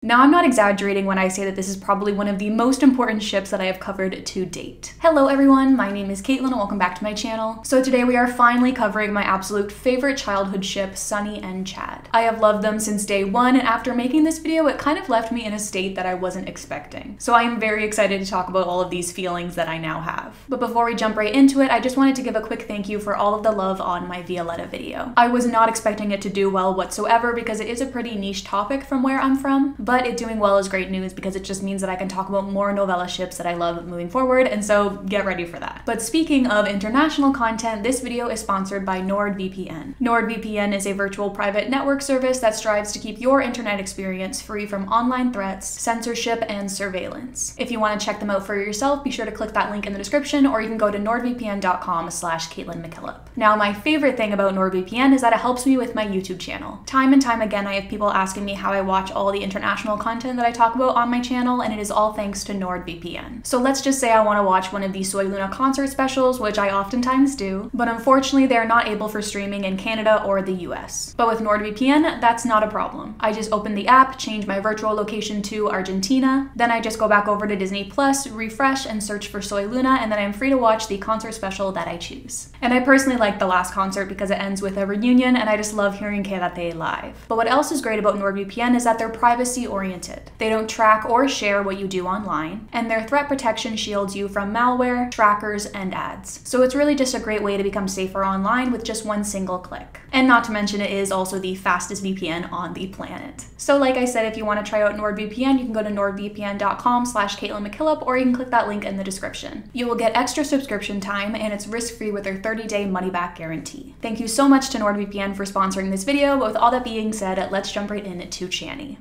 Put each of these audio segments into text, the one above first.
Now, I'm not exaggerating when I say that this is probably one of the most important ships that I have covered to date. Hello everyone, my name is Caitlin and welcome back to my channel. So today we are finally covering my absolute favorite childhood ship, Sunny and Chad. I have loved them since day one, and after making this video, it kind of left me in a state that I wasn't expecting. So I am very excited to talk about all of these feelings that I now have. But before we jump right into it, I just wanted to give a quick thank you for all of the love on my Violetta video. I was not expecting it to do well whatsoever because it is a pretty niche topic from where I'm from, but it doing well is great news because it just means that I can talk about more novella ships that I love moving forward, and so get ready for that. But speaking of international content, this video is sponsored by NordvPN. NordvPN is a virtual private network service that strives to keep your internet experience free from online threats, censorship, and surveillance. If you want to check them out for yourself, be sure to click that link in the description, or you can go to nordvpn.com/CaitlinMcKillop. Now, my favorite thing about NordvPN is that it helps me with my YouTube channel. Time and time again, I have people asking me how I watch all the international content that I talk about on my channel, and it is all thanks to NordvPN. So let's just say I want to watch one of the Soy Luna concert specials, which I oftentimes do, but unfortunately they're not able for streaming in Canada or the US. But with NordvPN, that's not a problem. I just open the app, change my virtual location to Argentina, then I just go back over to Disney Plus, refresh, and search for Soy Luna, and then I'm free to watch the concert special that I choose. And I personally like the last concert because it ends with a reunion, and I just love hearing Quédate live. But what else is great about NordvPN is that they're privacy oriented. They don't track or share what you do online, and their threat protection shields you from malware, trackers, and ads. So it's really just a great way to become safer online with just one single click. And not to mention, it is also the fastest VPN on the planet. So like I said, if you want to try out NordvPN, you can go to nordvpn.com/CaitlinMcKillop, or you can click that link in the description. You will get extra subscription time, and it's risk-free with their 30-day money-back guarantee. Thank you so much to NordvPN for sponsoring this video, but with all that being said, let's jump right into Channy.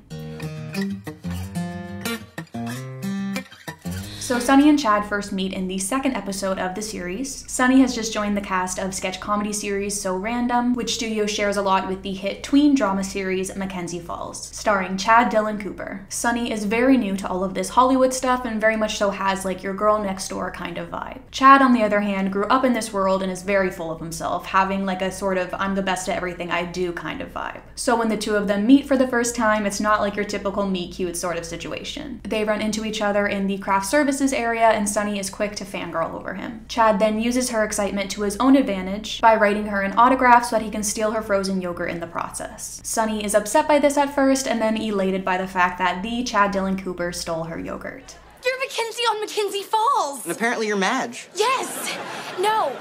So Sunny and Chad first meet in the second episode of the series. Sunny has just joined the cast of sketch comedy series So Random, which studio shares a lot with the hit tween drama series Mackenzie Falls, starring Chad Dylan Cooper. Sunny is very new to all of this Hollywood stuff and very much so has like your girl next door kind of vibe. Chad, on the other hand, grew up in this world and is very full of himself, having like a sort of I'm the best at everything I do kind of vibe. So when the two of them meet for the first time, it's not like your typical meet cute sort of situation. They run into each other in the craft services area, and Sunny is quick to fangirl over him. Chad then uses her excitement to his own advantage by writing her an autograph so that he can steal her frozen yogurt in the process. Sunny is upset by this at first, and then elated by the fact that the Chad Dylan Cooper stole her yogurt. You're Mackenzie on Mackenzie Falls! And apparently you're Madge. Yes! No.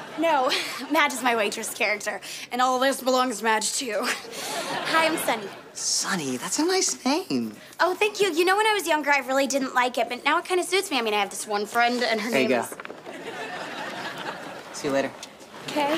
Madge is my waitress character, and all of this belongs to Madge too. Hi, I'm Sunny. Sunny, that's a nice name. Oh, thank you. You know, when I was younger, I really didn't like it, but now it kind of suits me. I mean, I have this one friend, and her name is... See you later. Okay.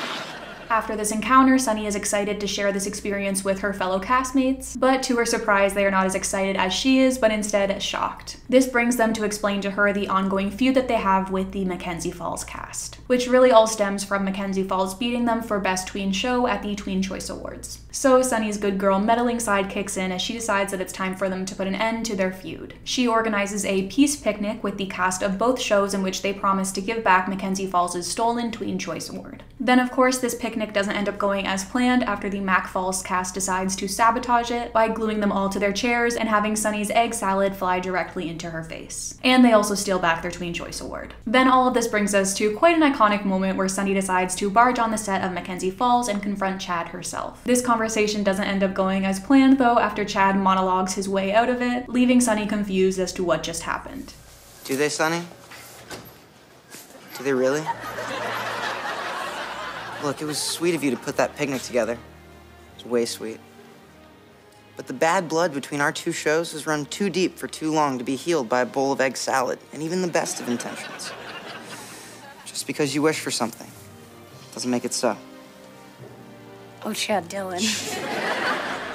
After this encounter, Sunny is excited to share this experience with her fellow castmates, but to her surprise, they are not as excited as she is, but instead shocked. This brings them to explain to her the ongoing feud that they have with the Mackenzie Falls cast, which really all stems from Mackenzie Falls beating them for Best Tween Show at the Tween Choice Awards. So Sunny's good girl meddling side kicks in as she decides that it's time for them to put an end to their feud. She organizes a peace picnic with the cast of both shows in which they promise to give back Mackenzie Falls' stolen Tween Choice Award. Then of course this picnic doesn't end up going as planned after the Mac Falls cast decides to sabotage it by gluing them all to their chairs and having Sunny's egg salad fly directly into her face. And they also steal back their Tween Choice Award. Then all of this brings us to quite an iconic moment where Sunny decides to barge on the set of Mackenzie Falls and confront Chad herself. This conversation doesn't end up going as planned though, after Chad monologues his way out of it, leaving Sunny confused as to what just happened. Do they, Sunny? Do they really? Look, it was sweet of you to put that picnic together. It was way sweet. But the bad blood between our two shows has run too deep for too long to be healed by a bowl of egg salad, and even the best of intentions. Just because you wish for something doesn't make it so. Oh, Chad Dylan.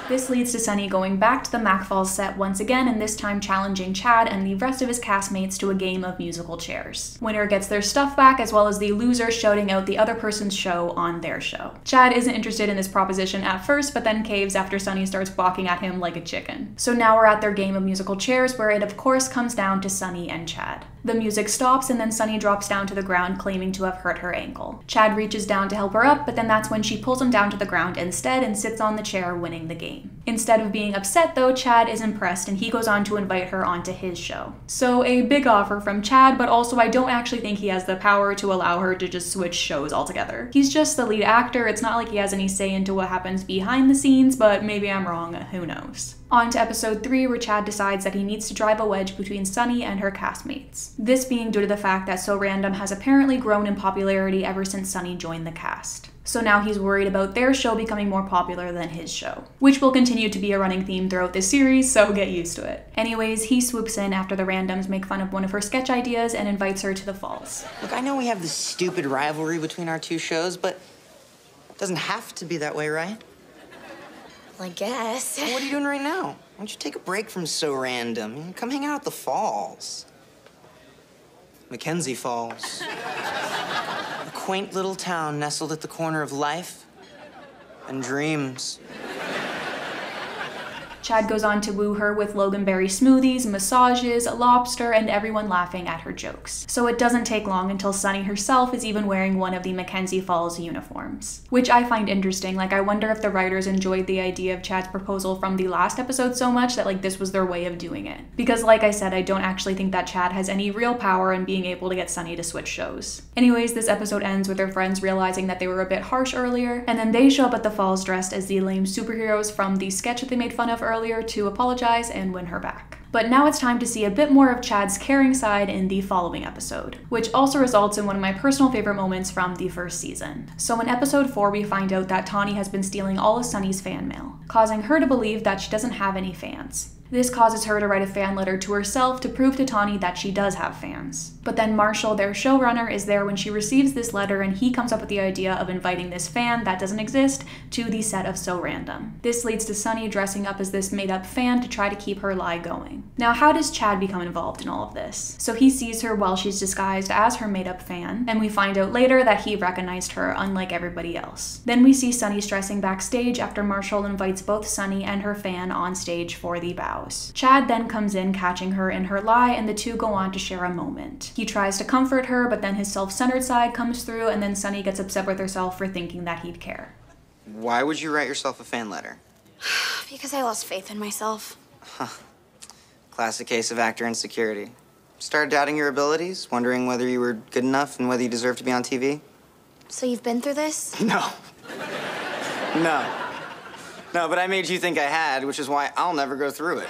This leads to Sunny going back to the Mac Falls set once again, and this time challenging Chad and the rest of his castmates to a game of musical chairs. Winner gets their stuff back, as well as the loser shouting out the other person's show on their show. Chad isn't interested in this proposition at first, but then caves after Sunny starts barking at him like a chicken. So now we're at their game of musical chairs, where it of course comes down to Sunny and Chad. The music stops and then Sunny drops down to the ground claiming to have hurt her ankle. Chad reaches down to help her up, but then that's when she pulls him down to the ground instead and sits on the chair, winning the game. Instead of being upset though, Chad is impressed and he goes on to invite her onto his show. So a big offer from Chad, but also I don't actually think he has the power to allow her to just switch shows altogether. He's just the lead actor, it's not like he has any say into what happens behind the scenes, but maybe I'm wrong, who knows. On to episode 3, where Chad decides that he needs to drive a wedge between Sunny and her castmates. This being due to the fact that So Random has apparently grown in popularity ever since Sunny joined the cast. So now he's worried about their show becoming more popular than his show, which will continue to be a running theme throughout this series, so get used to it. Anyways, he swoops in after the Randoms make fun of one of her sketch ideas and invites her to the falls. Look, I know we have this stupid rivalry between our two shows, but it doesn't have to be that way, right? Well, I guess. Well, what are you doing right now? Why don't you take a break from So Random? Come hang out at the falls. Mackenzie Falls. A quaint little town nestled at the corner of life and dreams. Chad goes on to woo her with loganberry smoothies, massages, lobster, and everyone laughing at her jokes. So it doesn't take long until Sunny herself is even wearing one of the Mackenzie Falls uniforms. Which I find interesting, I wonder if the writers enjoyed the idea of Chad's proposal from the last episode so much that this was their way of doing it. Because like I said, I don't actually think that Chad has any real power in being able to get Sunny to switch shows. Anyways, this episode ends with their friends realizing that they were a bit harsh earlier, and then they show up at the falls dressed as the lame superheroes from the sketch that they made fun of earlier to apologize and win her back. But now it's time to see a bit more of Chad's caring side in the following episode, which also results in one of my personal favorite moments from the first season. So in episode 4, we find out that Tawny has been stealing all of Sunny's fan mail, causing her to believe that she doesn't have any fans. This causes her to write a fan letter to herself to prove to Tawny that she does have fans. But then Marshall, their showrunner, is there when she receives this letter and he comes up with the idea of inviting this fan that doesn't exist to the set of So Random. This leads to Sunny dressing up as this made-up fan to try to keep her lie going. Now, how does Chad become involved in all of this? So he sees her while she's disguised as her made-up fan, and we find out later that he recognized her unlike everybody else. Then we see Sunny stressing backstage after Marshall invites both Sunny and her fan on stage for the bow. Chad then comes in, catching her in her lie, and the two go on to share a moment. He tries to comfort her, but then his self-centered side comes through, and then Sunny gets upset with herself for thinking that he'd care. Why would you write yourself a fan letter? Because I lost faith in myself. Classic case of actor insecurity. Started doubting your abilities, wondering whether you were good enough and whether you deserved to be on TV? So you've been through this? No. No, but I made you think I had, which is why I'll never go through it.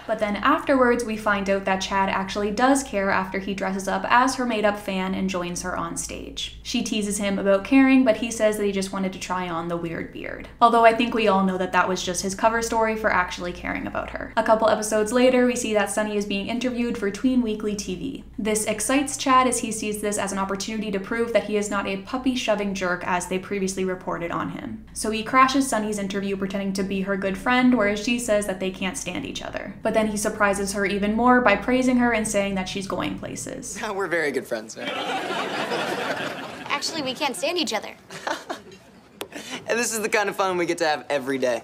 But then afterwards, we find out that Chad actually does care after he dresses up as her made-up fan and joins her on stage. She teases him about caring, but he says that he just wanted to try on the weird beard. Although I think we all know that that was just his cover story for actually caring about her. A couple episodes later, we see that Sunny is being interviewed for Tween Weekly TV. This excites Chad as he sees this as an opportunity to prove that he is not a puppy-shoving jerk as they previously reported on him. So he crashes Sunny's interview pretending to be her good friend, whereas she says that they can't stand each other. But then he surprises her even more by praising her and saying that she's going places. We're very good friends now. Actually, we can't stand each other. And this is the kind of fun we get to have every day.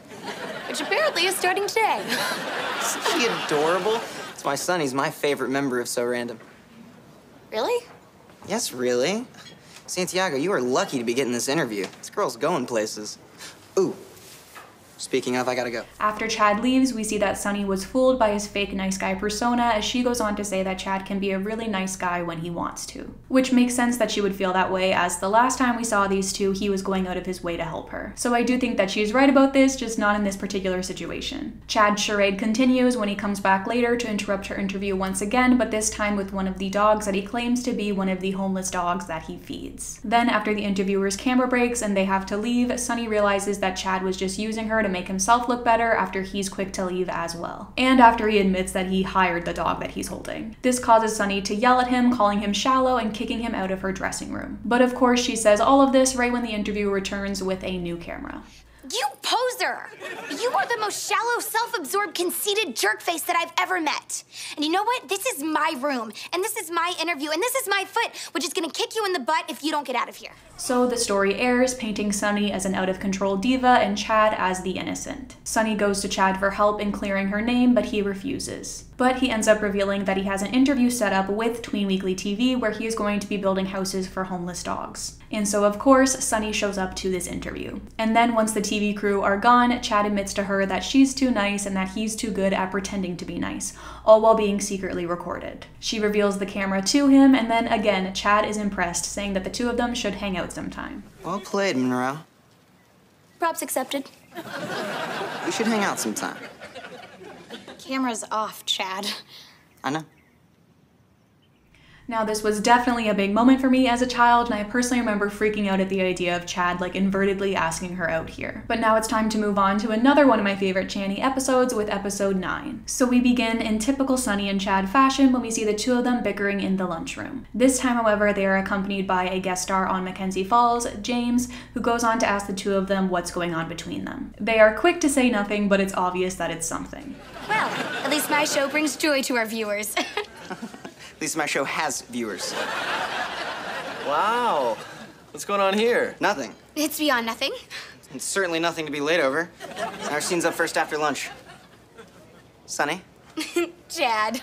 Which apparently is starting today. Isn't she adorable? It's my son. He's my favorite member of So Random. Really? Yes, really. Santiago, you are lucky to be getting this interview. This girl's going places. Ooh. Speaking of, I gotta go. After Chad leaves, we see that Sunny was fooled by his fake nice guy persona, as she goes on to say that Chad can be a really nice guy when he wants to. Which makes sense that she would feel that way, as the last time we saw these two, he was going out of his way to help her. So I do think that she's right about this, just not in this particular situation. Chad's charade continues when he comes back later to interrupt her interview once again, but this time with one of the dogs that he claims to be one of the homeless dogs that he feeds. Then after the interviewer's camera breaks and they have to leave, Sunny realizes that Chad was just using her to make himself look better after he's quick to leave as well. And after he admits that he hired the dog that he's holding. This causes Sunny to yell at him, calling him shallow and kicking him out of her dressing room. But of course she says all of this right when the interview returns with a new camera. You poser! You are the most shallow, self-absorbed, conceited jerk face that I've ever met. And you know what? This is my room, and this is my interview, and this is my foot, which is gonna kick you in the butt if you don't get out of here. So the story airs, painting Sunny as an out-of-control diva and Chad as the innocent. Sunny goes to Chad for help in clearing her name, but he refuses. But he ends up revealing that he has an interview set up with Tween Weekly TV where he is going to be building houses for homeless dogs. And so of course, Sunny shows up to this interview. And then once the TV crew are gone, Chad admits to her that she's too nice and that he's too good at pretending to be nice, all while being secretly recorded. She reveals the camera to him, and then again, Chad is impressed, saying that the two of them should hang out sometime. Well played, Monroe. Props accepted. We should hang out sometime. Camera's off, Chad. I know. Now, this was definitely a big moment for me as a child, and I personally remember freaking out at the idea of Chad invertedly asking her out here. But now it's time to move on to another one of my favorite Channy episodes with episode 9. So we begin in typical Sunny and Chad fashion when we see the two of them bickering in the lunchroom. This time, however, they are accompanied by a guest star on Mackenzie Falls, James, who goes on to ask the two of them what's going on between them. They are quick to say nothing, but it's obvious that it's something. Well, at least my show brings joy to our viewers. At least my show has viewers. Wow. What's going on here? Nothing. It's beyond nothing. It's certainly nothing to be late over. Our scene's up first after lunch. Sunny? Chad.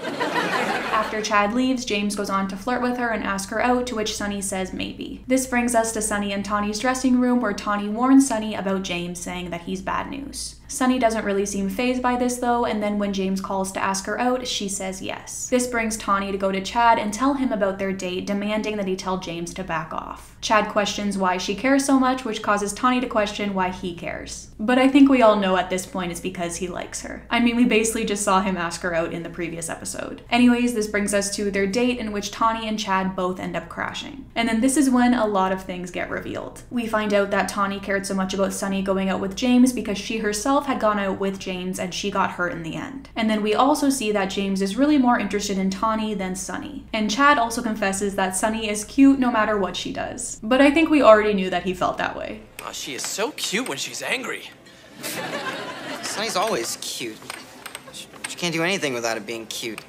After Chad leaves, James goes on to flirt with her and ask her out, to which Sunny says maybe. This brings us to Sunny and Tawny's dressing room, where Tawny warns Sunny about James, saying that he's bad news. Sunny doesn't really seem fazed by this though, and then when James calls to ask her out, she says yes. This brings Tawny to go to Chad and tell him about their date, demanding that he tell James to back off. Chad questions why she cares so much, which causes Tawny to question why he cares. But I think we all know at this point it's because he likes her. I mean, we basically just saw him ask her out in the previous episode. Anyways, this brings us to their date, in which Tawny and Chad both end up crashing. And then this is when a lot of things get revealed. We find out that Tawny cared so much about Sunny going out with James because she herself had gone out with James and she got hurt in the end. And then we also see that James is really more interested in Tawny than Sunny. And Chad also confesses that Sunny is cute no matter what she does. But I think we already knew that he felt that way. Oh, she is so cute when she's angry. Sunny's always cute. She can't do anything without it being cute.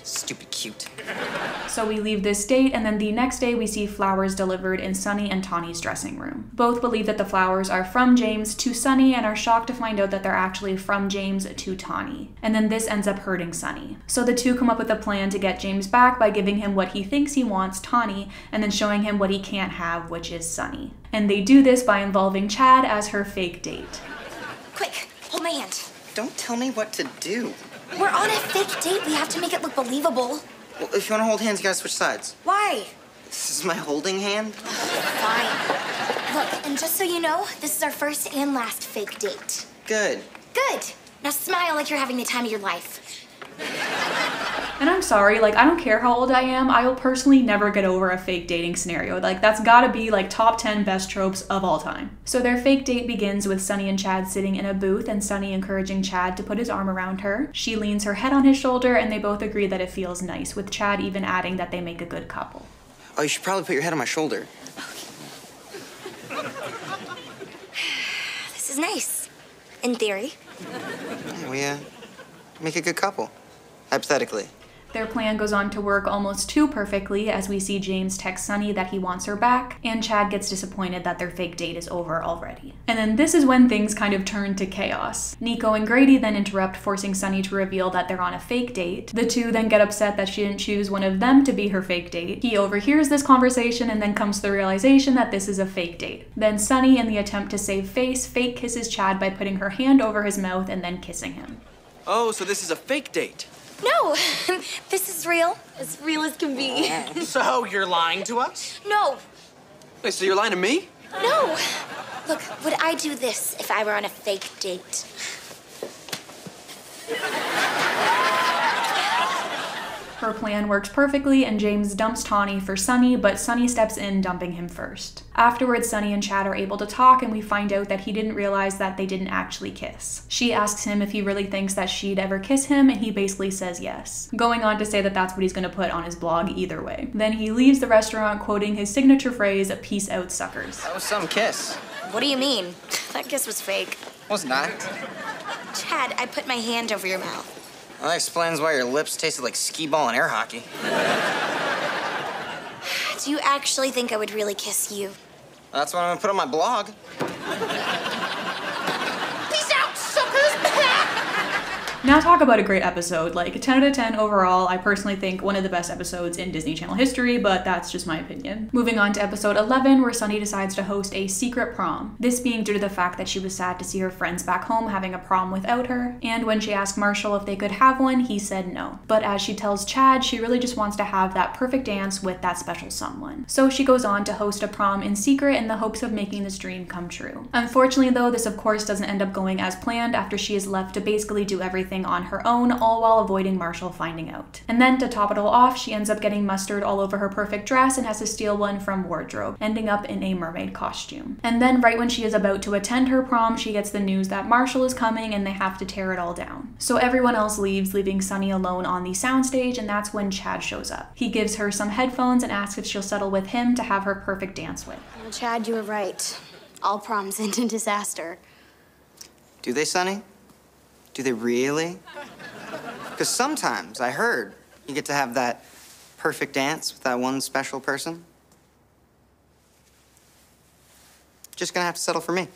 Stupid cute. So we leave this date, and then the next day we see flowers delivered in Sunny and Tawny's dressing room. Both believe that the flowers are from James to Sunny and are shocked to find out that they're actually from James to Tawny. And then this ends up hurting Sunny. So the two come up with a plan to get James back by giving him what he thinks he wants, Tawny, and then showing him what he can't have, which is Sunny. And they do this by involving Chad as her fake date. Quick, hold my hand. Don't tell me what to do. We're on a fake date. We have to make it look believable. Well, if you want to hold hands, you gotta switch sides. Why? This is my holding hand? Fine. Look, and just so you know, this is our first and last fake date. Good. Good. Now smile like you're having the time of your life. And I'm sorry, I don't care how old I am, I will personally never get over a fake dating scenario. That's gotta be top 10 best tropes of all time. So their fake date begins with Sunny and Chad sitting in a booth and Sunny encouraging Chad to put his arm around her. She leans her head on his shoulder and they both agree that it feels nice, with Chad even adding that they make a good couple. Oh, you should probably put your head on my shoulder. This is nice. In theory. Yeah, we make a good couple. Hypothetically. Their plan goes on to work almost too perfectly as we see James text Sunny that he wants her back, and Chad gets disappointed that their fake date is over already. And then this is when things kind of turn to chaos. Nico and Grady then interrupt, forcing Sunny to reveal that they're on a fake date. The two then get upset that she didn't choose one of them to be her fake date. He overhears this conversation and then comes to the realization that this is a fake date. Then Sunny, in the attempt to save face, fake kisses Chad by putting her hand over his mouth and then kissing him. Oh, so this is a fake date. No, this is real as can be. So you're lying to us? No, Wait, so you're lying to me? no. Look, would I do this if I were on a fake date? Her plan works perfectly and James dumps Tawny for Sunny, but Sunny steps in, dumping him first. Afterwards, Sunny and Chad are able to talk and we find out that he didn't realize that they didn't actually kiss. She asks him if he really thinks that she'd ever kiss him and he basically says yes, going on to say that that's what he's going to put on his blog either way. Then he leaves the restaurant quoting his signature phrase, "Peace out, suckers." That was some kiss. What do you mean? That kiss was fake. Was not. Chad, I put my hand over your mouth. Well, that explains why your lips tasted like skee ball and air hockey. Do you actually think I would really kiss you? That's what I'm gonna put on my blog. Peace out, suckers! Now talk about a great episode. Like 10 out of 10 overall. I personally think one of the best episodes in Disney Channel history, but that's just my opinion. Moving on to episode 11, where Sunny decides to host a secret prom. This being due to the fact that she was sad to see her friends back home having a prom without her. And when she asked Marshall if they could have one, he said no. But as she tells Chad, she really just wants to have that perfect dance with that special someone. So she goes on to host a prom in secret in the hopes of making this dream come true. Unfortunately though, this of course doesn't end up going as planned after she is left to basically do everything on her own, all while avoiding Marshall finding out. And then to top it all off, she ends up getting mustard all over her perfect dress and has to steal one from wardrobe, ending up in a mermaid costume. And then right when she is about to attend her prom, she gets the news that Marshall is coming and they have to tear it all down. So everyone else leaves, leaving Sunny alone on the soundstage, and that's when Chad shows up. He gives her some headphones and asks if she'll settle with him to have her perfect dance with. Well, Chad, you were right. All proms end in disaster. Do they, Sonny? Do they really? Because sometimes, I heard, you get to have that perfect dance with that one special person. Just gonna have to settle for me.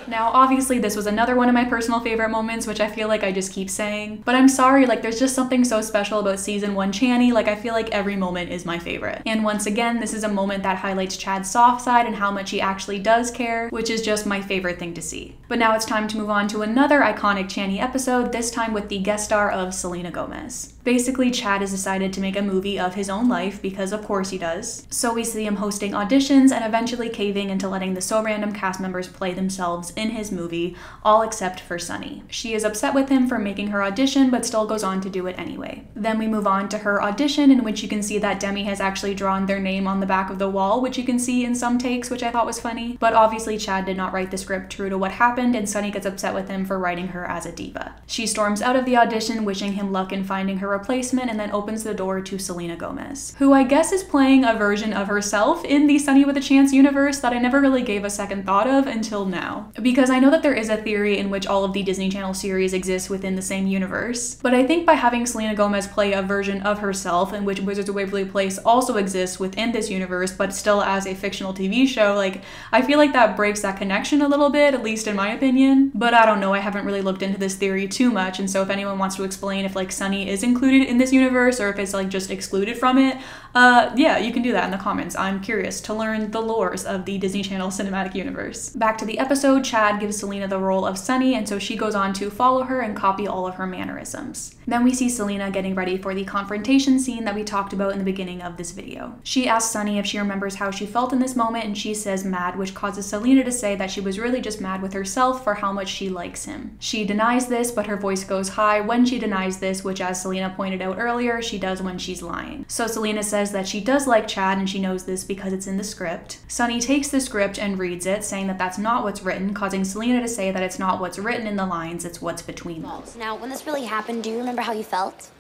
Now, obviously, this was another one of my personal favorite moments, which I feel like I just keep saying. But I'm sorry, like, there's just something so special about season 1 Channy. Like, I feel like every moment is my favorite. And once again, this is a moment that highlights Chad's soft side and how much he actually does care, which is just my favorite thing to see. But now it's time to move on to another iconic Channy episode, this time with the guest star of Selena Gomez. Basically, Chad has decided to make a movie of his own life, because of course he does. So we see him hosting auditions and eventually caving into letting the So Random cast members play themselves in his movie, all except for Sunny. She is upset with him for making her audition, but still goes on to do it anyway. Then we move on to her audition, in which you can see that Demi has actually drawn their name on the back of the wall, which you can see in some takes, which I thought was funny. But obviously Chad did not write the script true to what happened, and Sunny gets upset with him for writing her as a diva. She storms out of the audition, wishing him luck in finding her replacement, and then opens the door to Selena Gomez, who I guess is playing a version of herself in the Sunny with a Chance universe that I never really gave a second thought of until now. Because I know that there is a theory in which all of the Disney Channel series exist within the same universe, but I think by having Selena Gomez play a version of herself in which Wizards of Waverly Place also exists within this universe, but still as a fictional TV show, like, I feel like that breaks that connection a little bit, at least in my opinion. But I don't know, I haven't really looked into this theory too much, and so if anyone wants to explain if like Sunny is included in this universe or if it's like just excluded from it, yeah, you can do that in the comments. I'm curious to learn the lores of the Disney Channel cinematic universe. Back to the episode, Chad gives Selena the role of Sunny, and so she goes on to follow her and copy all of her mannerisms. Then we see Selena getting ready for the confrontation scene that we talked about in the beginning of this video. She asks Sunny if she remembers how she felt in this moment, and she says mad, which causes Selena to say that she was really just mad with herself for how much she likes him. She denies this, but her voice goes high when she denies this, which, as Selena pointed out earlier, she does when she's lying. So Selena says that she does like Chad, and she knows this because it's in the script. Sunny takes the script and reads it, saying that that's not what's written, causing Selena to say that it's not what's written in the lines, it's what's between them. Now, when this really happened, do you remember how you felt?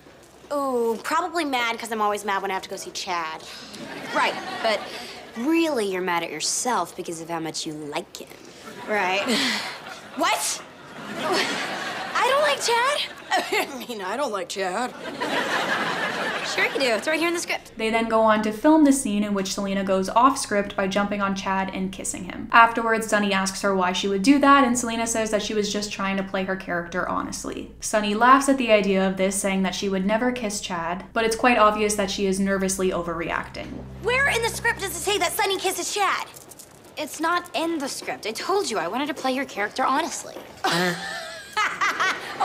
Ooh, probably mad, because I'm always mad when I have to go see Chad. Right, but really you're mad at yourself because of how much you like him. Right. What? I don't like Chad? I mean, I don't like Chad. Sure you do. It's right here in the script. They then go on to film the scene in which Selena goes off script by jumping on Chad and kissing him. Afterwards, Sunny asks her why she would do that, and Selena says that she was just trying to play her character honestly. Sunny laughs at the idea of this, saying that she would never kiss Chad, but it's quite obvious that she is nervously overreacting. Where in the script does it say that Sunny kisses Chad? It's not in the script. I told you I wanted to play your character honestly.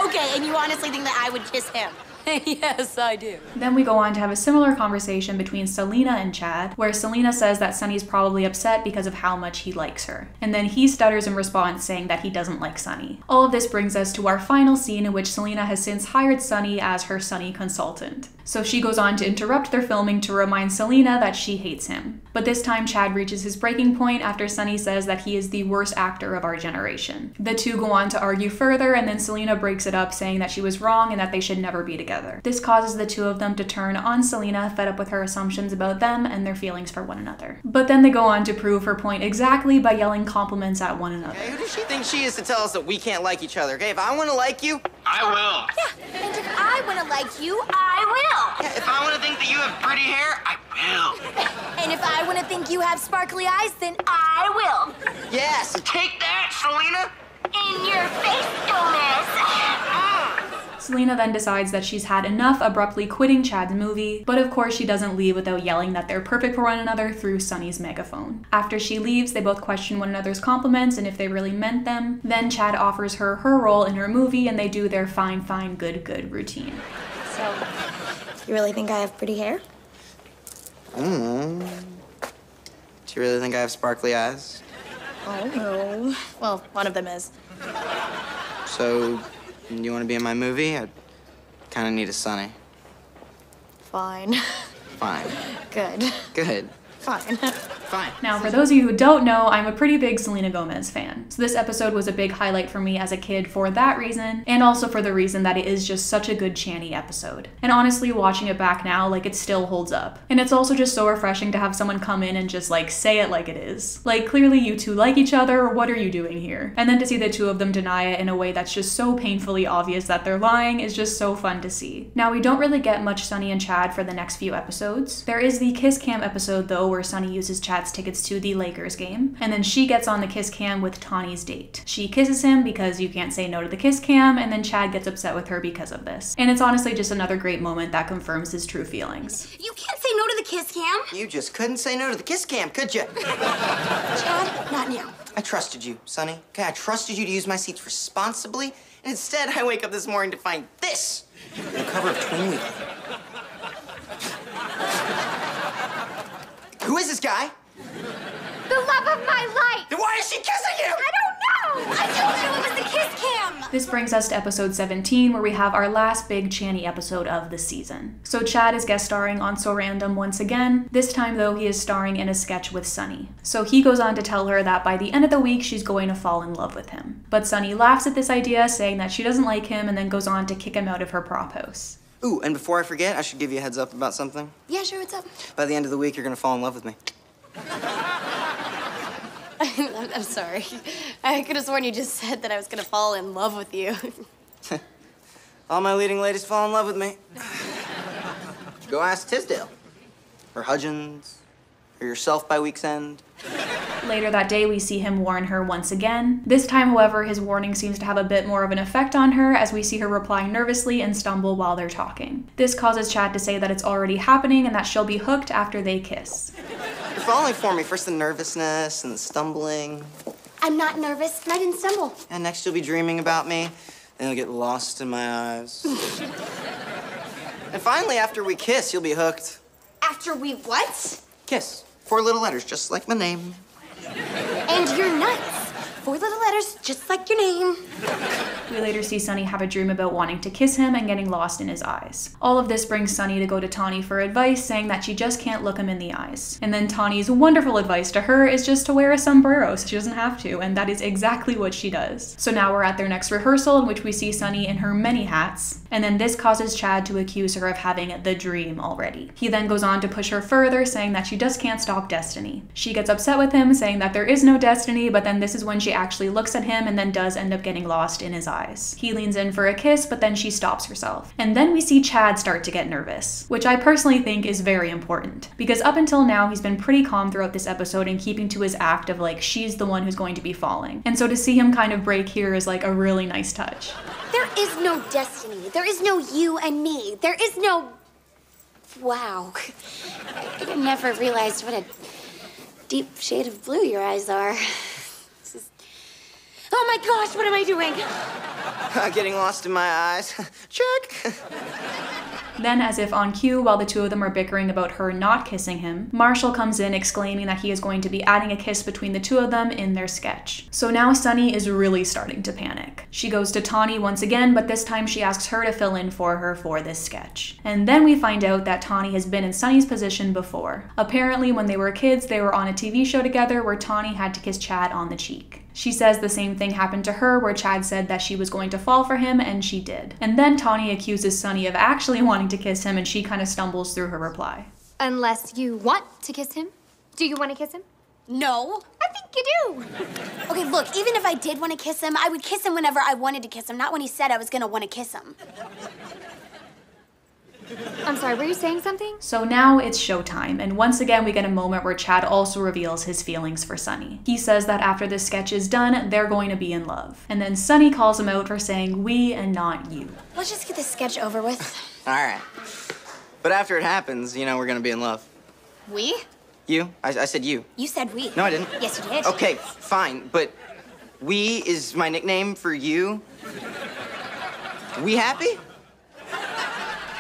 Okay, and you honestly think that I would kiss him? Yes, I do. Then we go on to have a similar conversation between Selena and Chad, where Selena says that Sunny's probably upset because of how much he likes her. And then he stutters in response, saying that he doesn't like Sunny. All of this brings us to our final scene, in which Selena has since hired Sunny as her Sunny consultant. So she goes on to interrupt their filming to remind Selena that she hates him. But this time Chad reaches his breaking point after Sonny says that he is the worst actor of our generation. The two go on to argue further, and then Selena breaks it up, saying that she was wrong and that they should never be together. This causes the two of them to turn on Selena, fed up with her assumptions about them and their feelings for one another. But then they go on to prove her point exactly by yelling compliments at one another. Hey, who does she think she is to tell us that we can't like each other? Okay, if I want to like you, I will. Yeah, and if I want to like you, I will. Yeah, if I want to think that you have pretty hair, I will. And if I want to think you have sparkly eyes, then I will. Yes, take that, Selena. In your face, Gomez. Selena then decides that she's had enough, abruptly quitting Chad's movie, but of course she doesn't leave without yelling that they're perfect for one another through Sonny's megaphone. After she leaves, they both question one another's compliments and if they really meant them. Then Chad offers her her role in her movie and they do their fine, fine, good, good routine. So, you really think I have pretty hair? Do you really think I have sparkly eyes? Oh, no. Well, one of them is. So, you want to be in my movie? I kind of need a Sonny. Fine. Fine. Good. Good. Fine. Fine. Now, for those of you who don't know, I'm a pretty big Selena Gomez fan. So this episode was a big highlight for me as a kid for that reason, and also for the reason that it is just such a good Channy episode. And honestly, watching it back now, like, it still holds up. And it's also just so refreshing to have someone come in and just, like, say it like it is. Like, clearly you two like each other, what are you doing here? And then to see the two of them deny it in a way that's just so painfully obvious that they're lying is just so fun to see. Now, we don't really get much Sonny and Chad for the next few episodes. There is the Kiss Cam episode, though, where Sonny uses Chad's tickets to the Lakers game, and then she gets on the kiss cam with Tawny's date. She kisses him because you can't say no to the kiss cam, and then Chad gets upset with her because of this. And it's honestly just another great moment that confirms his true feelings. You can't say no to the kiss cam. You just couldn't say no to the kiss cam, could you? Chad, not now. I trusted you, Sonny. Okay, I trusted you to use my seats responsibly, and instead I wake up this morning to find this on the cover of Twin Weekly. Who is this guy? The love of my life. Then why is she kissing you? I don't know. I told you it was the kiss cam. This brings us to episode 17, where we have our last big Channy episode of the season. So Chad is guest starring on So Random once again. This time, though, he is starring in a sketch with Sonny. So he goes on to tell her that by the end of the week, she's going to fall in love with him. But Sonny laughs at this idea, saying that she doesn't like him, and then goes on to kick him out of her prop house. Ooh, and before I forget, I should give you a heads up about something. Yeah, sure, what's up? By the end of the week, you're gonna fall in love with me. I'm sorry. I could have sworn you just said that I was gonna fall in love with you. All my leading ladies fall in love with me. Go ask Tisdale, or Hudgens, or yourself by week's end. Later that day, we see him warn her once again. This time, however, his warning seems to have a bit more of an effect on her, as we see her replying nervously and stumble while they're talking. This causes Chad to say that it's already happening and that she'll be hooked after they kiss. You're falling for me. First the nervousness and the stumbling. I'm not nervous, and I didn't stumble. And next you'll be dreaming about me, and you'll get lost in my eyes. And finally, after we kiss, you'll be hooked. After we what? Kiss. 4 little letters, just like my name. And you're nuts. 4 little letters, just like your name. We later see Sonny have a dream about wanting to kiss him and getting lost in his eyes. All of this brings Sonny to go to Tawny for advice, saying that she just can't look him in the eyes. And then Tawny's wonderful advice to her is just to wear a sombrero so she doesn't have to, and that is exactly what she does. So now we're at their next rehearsal, in which we see Sonny in her many hats, and then this causes Chad to accuse her of having the dream already. He then goes on to push her further, saying that she just can't stop destiny. She gets upset with him, saying that there is no destiny, but then this is when she actually looks at him and then does end up getting lost in his eyes. He leans in for a kiss, but then she stops herself. And then we see Chad start to get nervous, which I personally think is very important, because up until now he's been pretty calm throughout this episode and keeping to his act of like she's the one who's going to be falling. And so to see him kind of break here is like a really nice touch. There is no destiny. There is no you and me. There is no... Wow. I never realized what a deep shade of blue your eyes are. Oh my gosh, what am I doing? Getting lost in my eyes. Check. Then, as if on cue, while the two of them are bickering about her not kissing him, Marshall comes in exclaiming that he is going to be adding a kiss between the two of them in their sketch. So now Sunny is really starting to panic. She goes to Tawny once again, but this time she asks her to fill in for her for this sketch. And then we find out that Tawny has been in Sunny's position before. Apparently, when they were kids, they were on a TV show together where Tawny had to kiss Chad on the cheek. She says the same thing happened to her where Chad said that she was going to fall for him, and she did. And then Tawny accuses Sunny of actually wanting to kiss him, and she kind of stumbles through her reply. Unless you want to kiss him. Do you want to kiss him? No. I think you do. Okay, look, even if I did want to kiss him, I would kiss him whenever I wanted to kiss him, not when he said I was gonna want to kiss him. I'm sorry, were you saying something? So now it's showtime, and once again we get a moment where Chad also reveals his feelings for Sunny. He says that after this sketch is done, they're going to be in love. And then Sunny calls him out for saying we and not you. Let's just get this sketch over with. All right. But after it happens, you know we're gonna be in love. We? You? I said you. You said we. No, I didn't. Yes, you did. Okay, fine, but we is my nickname for you. We happy?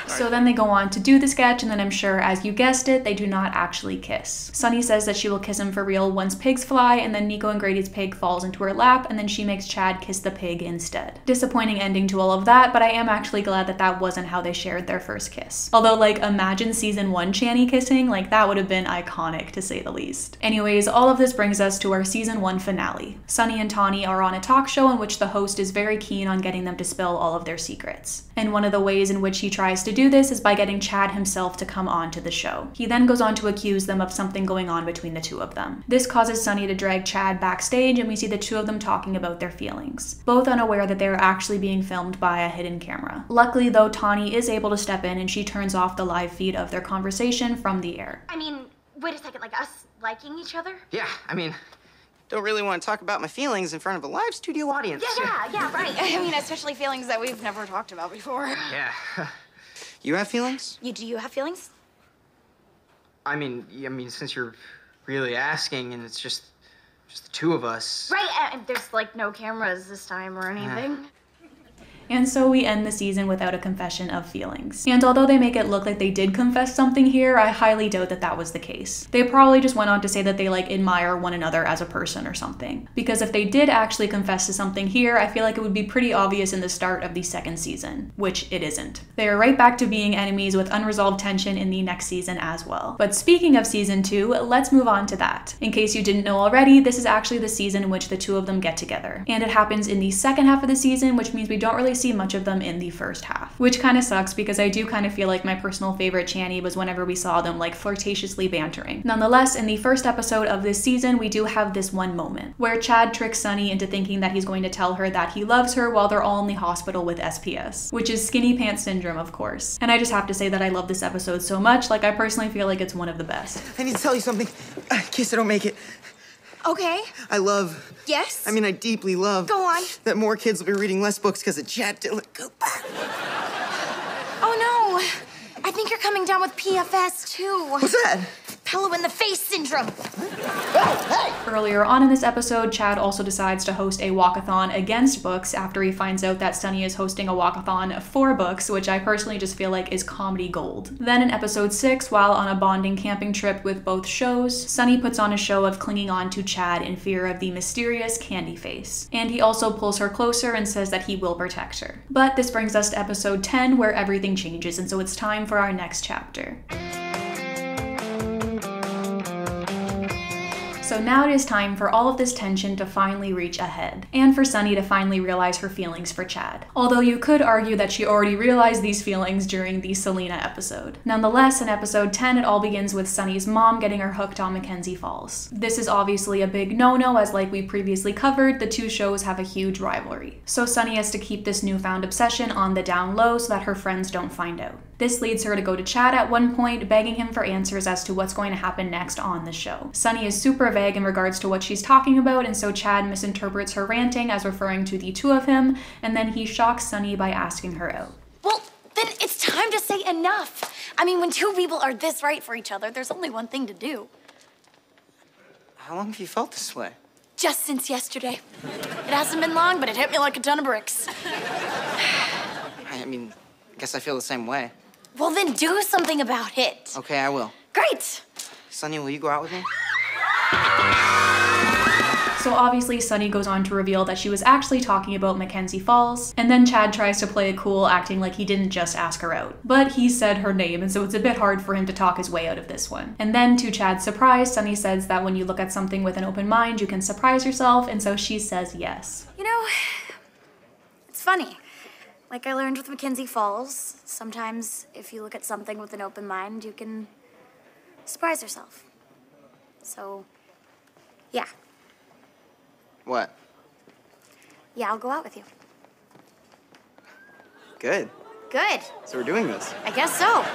So then they go on to do the sketch, and then I'm sure, as you guessed it, they do not actually kiss. Sunny says that she will kiss him for real once pigs fly, and then Nico and Grady's pig falls into her lap, and then she makes Chad kiss the pig instead. Disappointing ending to all of that, but I am actually glad that that wasn't how they shared their first kiss. Although, like, imagine season 1 Channy kissing, like, that would have been iconic, to say the least. Anyways, all of this brings us to our season 1 finale. Sunny and Tawny are on a talk show in which the host is very keen on getting them to spill all of their secrets. And one of the ways in which he tries to do this is by getting Chad himself to come on to the show. He then goes on to accuse them of something going on between the two of them. This causes Sunny to drag Chad backstage, and we see the two of them talking about their feelings, both unaware that they are actually being filmed by a hidden camera. Luckily though, Tawny is able to step in and she turns off the live feed of their conversation from the air. I mean, wait a second, like us liking each other? Yeah, I mean, don't really want to talk about my feelings in front of a live studio audience. Yeah, right. I mean, especially feelings that we've never talked about before. Yeah. You have feelings? Do you have feelings? I mean, since you're really asking, and it's just the two of us. Right, and there's like no cameras this time or anything. And so we end the season without a confession of feelings. And although they make it look like they did confess something here, I highly doubt that that was the case. They probably just went on to say that they like admire one another as a person or something. Because if they did actually confess to something here, I feel like it would be pretty obvious in the start of the second season, which it isn't. They are right back to being enemies with unresolved tension in the next season as well. But speaking of season 2, let's move on to that. In case you didn't know already, this is actually the season in which the two of them get together. And it happens in the second half of the season, which means we don't really see much of them in the first half, which kind of sucks because I do kind of feel like my personal favorite Channy was whenever we saw them like flirtatiously bantering. Nonetheless, in the first episode of this season, we do have this one moment where Chad tricks Sunny into thinking that he's going to tell her that he loves her while they're all in the hospital with SPS, which is skinny pants syndrome, of course. And I just have to say that I love this episode so much. Like, I personally feel like it's one of the best. I need to tell you something. Kiss it, don't make it. Okay. I love. Yes? I deeply love. Go on. That more kids will be reading less books because of Chad Dillon Cooper. Oh no. I think you're coming down with PFS too. What's that? Pillow in the face syndrome. Earlier on in this episode, Chad also decides to host a walkathon against books after he finds out that Sunny is hosting a walkathon for books, which I personally just feel like is comedy gold. Then in episode 6, while on a bonding camping trip with both shows, Sunny puts on a show of clinging on to Chad in fear of the mysterious Candy Face. And he also pulls her closer and says that he will protect her. But this brings us to episode 10, where everything changes, and so it's time for our next chapter. So now it is time for all of this tension to finally reach a head, and for Sunny to finally realize her feelings for Chad. Although you could argue that she already realized these feelings during the Selena episode. Nonetheless, in episode 10, it all begins with Sunny's mom getting her hooked on Mackenzie Falls. This is obviously a big no-no, as like we previously covered, the two shows have a huge rivalry. So Sunny has to keep this newfound obsession on the down low so that her friends don't find out. This leads her to go to Chad at one point, begging him for answers as to what's going to happen next on the show. Sunny is super vague in regards to what she's talking about, and so Chad misinterprets her ranting as referring to the two of him, and then he shocks Sunny by asking her out. Well, then it's time to say enough. I mean, when two people are this right for each other, there's only one thing to do. How long have you felt this way? just since yesterday. It hasn't been long, but it hit me like a ton of bricks. I mean, I guess I feel the same way. Well, then do something about it. Okay, I will. Great. Sunny, will you go out with me? So obviously Sunny goes on to reveal that she was actually talking about Mackenzie Falls, and then Chad tries to play it cool, acting like he didn't just ask her out. But he said her name, and so it's a bit hard for him to talk his way out of this one. And then to Chad's surprise, Sunny says that when you look at something with an open mind, you can surprise yourself, and so she says yes. You know, it's funny. Like I learned with Mackenzie Falls, sometimes if you look at something with an open mind, you can surprise yourself. So, yeah. What? Yeah, I'll go out with you. Good. Good. So we're doing this. I guess so.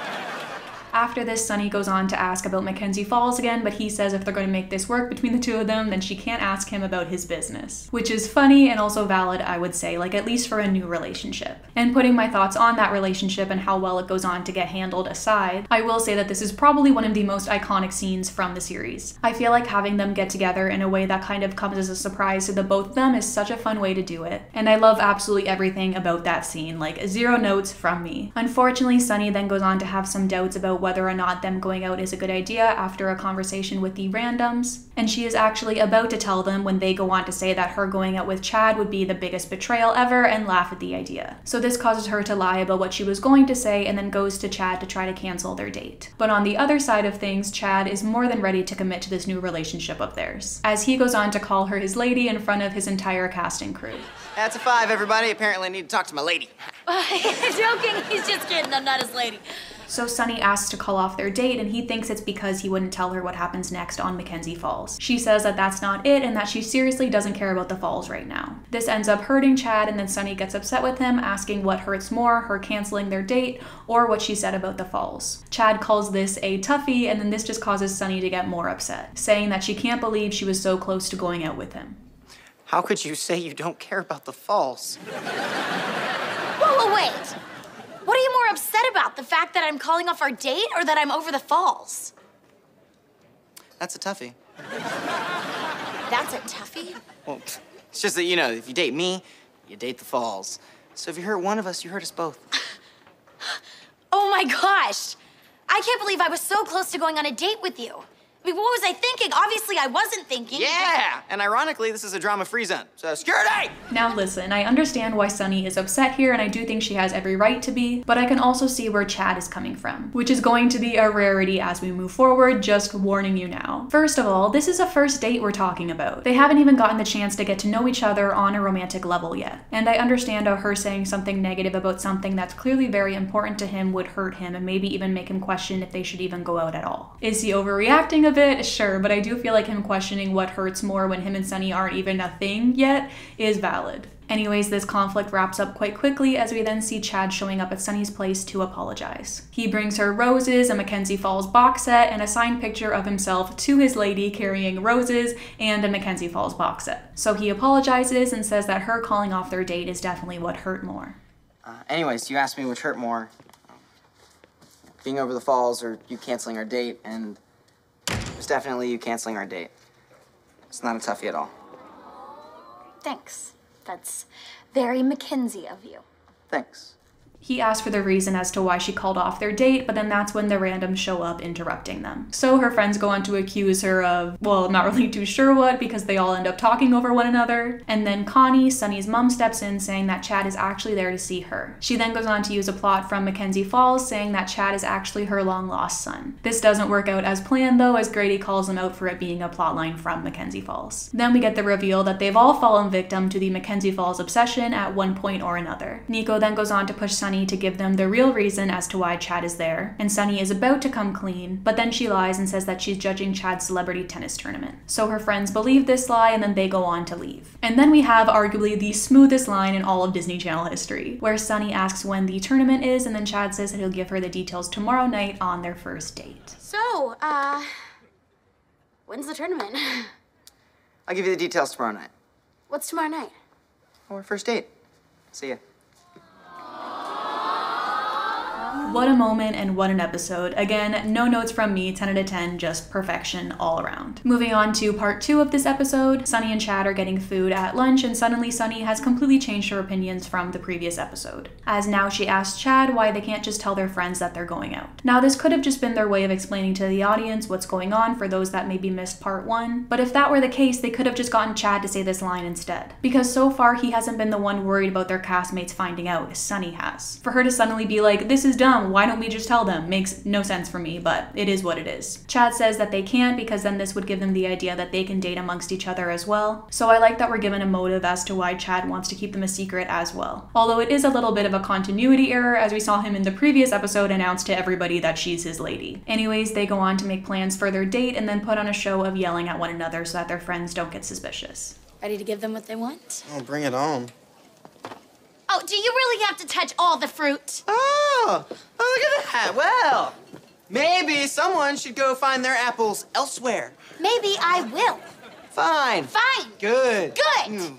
After this, Sunny goes on to ask about Mackenzie Falls again, but he says if they're going to make this work between the two of them, then she can't ask him about his business. Which is funny and also valid, I would say, like at least for a new relationship. And putting my thoughts on that relationship and how well it goes on to get handled aside, I will say that this is probably one of the most iconic scenes from the series. I feel like having them get together in a way that kind of comes as a surprise to the both of them is such a fun way to do it. And I love absolutely everything about that scene, like 0 notes from me. Unfortunately, Sunny then goes on to have some doubts about whether or not them going out is a good idea after a conversation with the randoms, and she is actually about to tell them when they go on to say that her going out with Chad would be the biggest betrayal ever and laugh at the idea. So this causes her to lie about what she was going to say and then goes to Chad to try to cancel their date. But on the other side of things, Chad is more than ready to commit to this new relationship of theirs, as he goes on to call her his lady in front of his entire cast and crew. That's a 5, everybody. Apparently I need to talk to my lady. Joking, he's just kidding, I'm not his lady. So Sunny asks to call off their date, and he thinks it's because he wouldn't tell her what happens next on Mackenzie Falls. She says that that's not it and that she seriously doesn't care about the falls right now. This ends up hurting Chad, and then Sunny gets upset with him, asking what hurts more, her canceling their date or what she said about the falls. Chad calls this a toughie, and then this just causes Sunny to get more upset, saying that she can't believe she was so close to going out with him. How could you say you don't care about the falls? Whoa, wait. What are you more upset about? The fact that I'm calling off our date or that I'm over the falls? That's a toughie. That's a toughie? Well, it's just that, you know, if you date me, you date the falls. So if you hurt one of us, you hurt us both. Oh my gosh. I can't believe I was so close to going on a date with you. I mean, what was I thinking? Obviously, I wasn't thinking. Yeah! And ironically, this is a drama-free zone, so security! Now listen, I understand why Sunny is upset here, and I do think she has every right to be, but I can also see where Chad is coming from, which is going to be a rarity as we move forward, just warning you now. First of all, this is a first date we're talking about. They haven't even gotten the chance to get to know each other on a romantic level yet. And I understand how her saying something negative about something that's clearly very important to him would hurt him and maybe even make him question if they should even go out at all. Is he overreacting a bit? Sure, but I do feel like him questioning what hurts more when him and Sunny aren't even a thing yet is valid. Anyways, this conflict wraps up quite quickly as we then see Chad showing up at Sunny's place to apologize. He brings her roses, a Mackenzie Falls box set, and a signed picture of himself to his lady carrying roses and a Mackenzie Falls box set. So he apologizes and says that her calling off their date is definitely what hurt more. Anyways, you asked me which hurt more. Being over the falls or you canceling our date, and it was definitely you canceling our date. It's not a toughie at all. Thanks. That's very Mackenzie of you. Thanks. He asks for the reason as to why she called off their date, but then that's when the randoms show up interrupting them. So her friends go on to accuse her of, well, I'm not really too sure what, because they all end up talking over one another. And then Connie, Sunny's mom, steps in saying that Chad is actually there to see her. She then goes on to use a plot from Mackenzie Falls saying that Chad is actually her long-lost son. This doesn't work out as planned though, as Grady calls him out for it being a plotline from Mackenzie Falls. Then we get the reveal that they've all fallen victim to the Mackenzie Falls obsession at one point or another. Nico then goes on to push Sunny to give them the real reason as to why Chad is there, and Sunny is about to come clean, but then she lies and says that she's judging Chad's celebrity tennis tournament. So her friends believe this lie and then they go on to leave. And then we have arguably the smoothest line in all of Disney Channel history, where Sunny asks when the tournament is and then Chad says that he'll give her the details tomorrow night on their first date. So, when's the tournament? I'll give you the details tomorrow night. What's tomorrow night? Our first date. See ya. What a moment and what an episode. Again, no notes from me, 10 out of 10, just perfection all around. Moving on to part 2 of this episode, Sunny and Chad are getting food at lunch and suddenly Sunny has completely changed her opinions from the previous episode. As now she asks Chad why they can't just tell their friends that they're going out. Now this could have just been their way of explaining to the audience what's going on for those that maybe missed part 1, but if that were the case, they could have just gotten Chad to say this line instead. Because so far he hasn't been the one worried about their castmates finding out, Sunny has. For her to suddenly be like, this is dumb, why don't we just tell them? Makes no sense for me, but it is what it is. Chad says that they can't because then this would give them the idea that they can date amongst each other as well. So I like that we're given a motive as to why Chad wants to keep them a secret as well. Although it is a little bit of a continuity error as we saw him in the previous episode announce to everybody that she's his lady. Anyways, they go on to make plans for their date and then put on a show of yelling at one another so that their friends don't get suspicious. Ready to give them what they want? Oh, bring it on. Oh, do you really have to touch all the fruit? Oh, look at that. Well, maybe someone should go find their apples elsewhere. Maybe I will. Fine. Fine. Good. Good.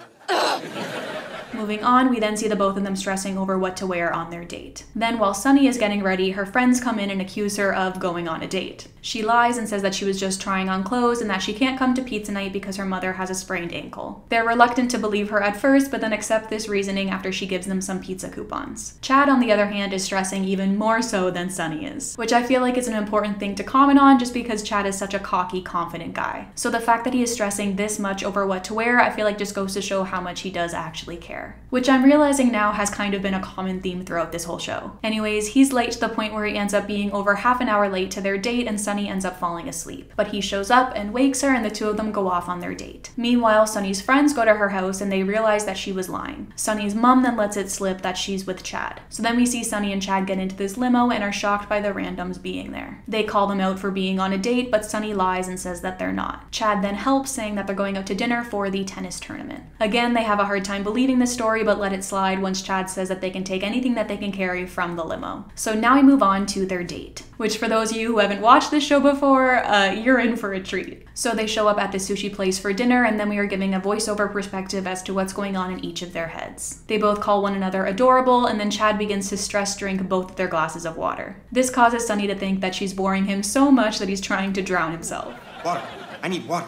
Moving on, we then see the both of them stressing over what to wear on their date. Then while Sunny is getting ready, her friends come in and accuse her of going on a date. She lies and says that she was just trying on clothes and that she can't come to pizza night because her mother has a sprained ankle. They're reluctant to believe her at first, but then accept this reasoning after she gives them some pizza coupons. Chad, on the other hand, is stressing even more so than Sunny is, which I feel like is an important thing to comment on just because Chad is such a cocky, confident guy. So the fact that he is stressing this much over what to wear, I feel like just goes to show how much he does actually care. Which I'm realizing now has kind of been a common theme throughout this whole show. Anyways, he's late to the point where he ends up being over half an hour late to their date and Sunny ends up falling asleep. But he shows up and wakes her and the two of them go off on their date. Meanwhile, Sunny's friends go to her house and they realize that she was lying. Sunny's mom then lets it slip that she's with Chad. So then we see Sunny and Chad get into this limo and are shocked by the randoms being there. They call them out for being on a date, but Sunny lies and says that they're not. Chad then helps, saying that they're going out to dinner for the tennis tournament. Again, they have a hard time believing this story, but let it slide once Chad says that they can take anything that they can carry from the limo. So now we move on to their date, which for those of you who haven't watched this show before, you're in for a treat. So they show up at the sushi place for dinner and then we are giving a voiceover perspective as to what's going on in each of their heads. They both call one another adorable and then Chad begins to stress drink both of their glasses of water. This causes Sunny to think that she's boring him so much that he's trying to drown himself. Water. I need water.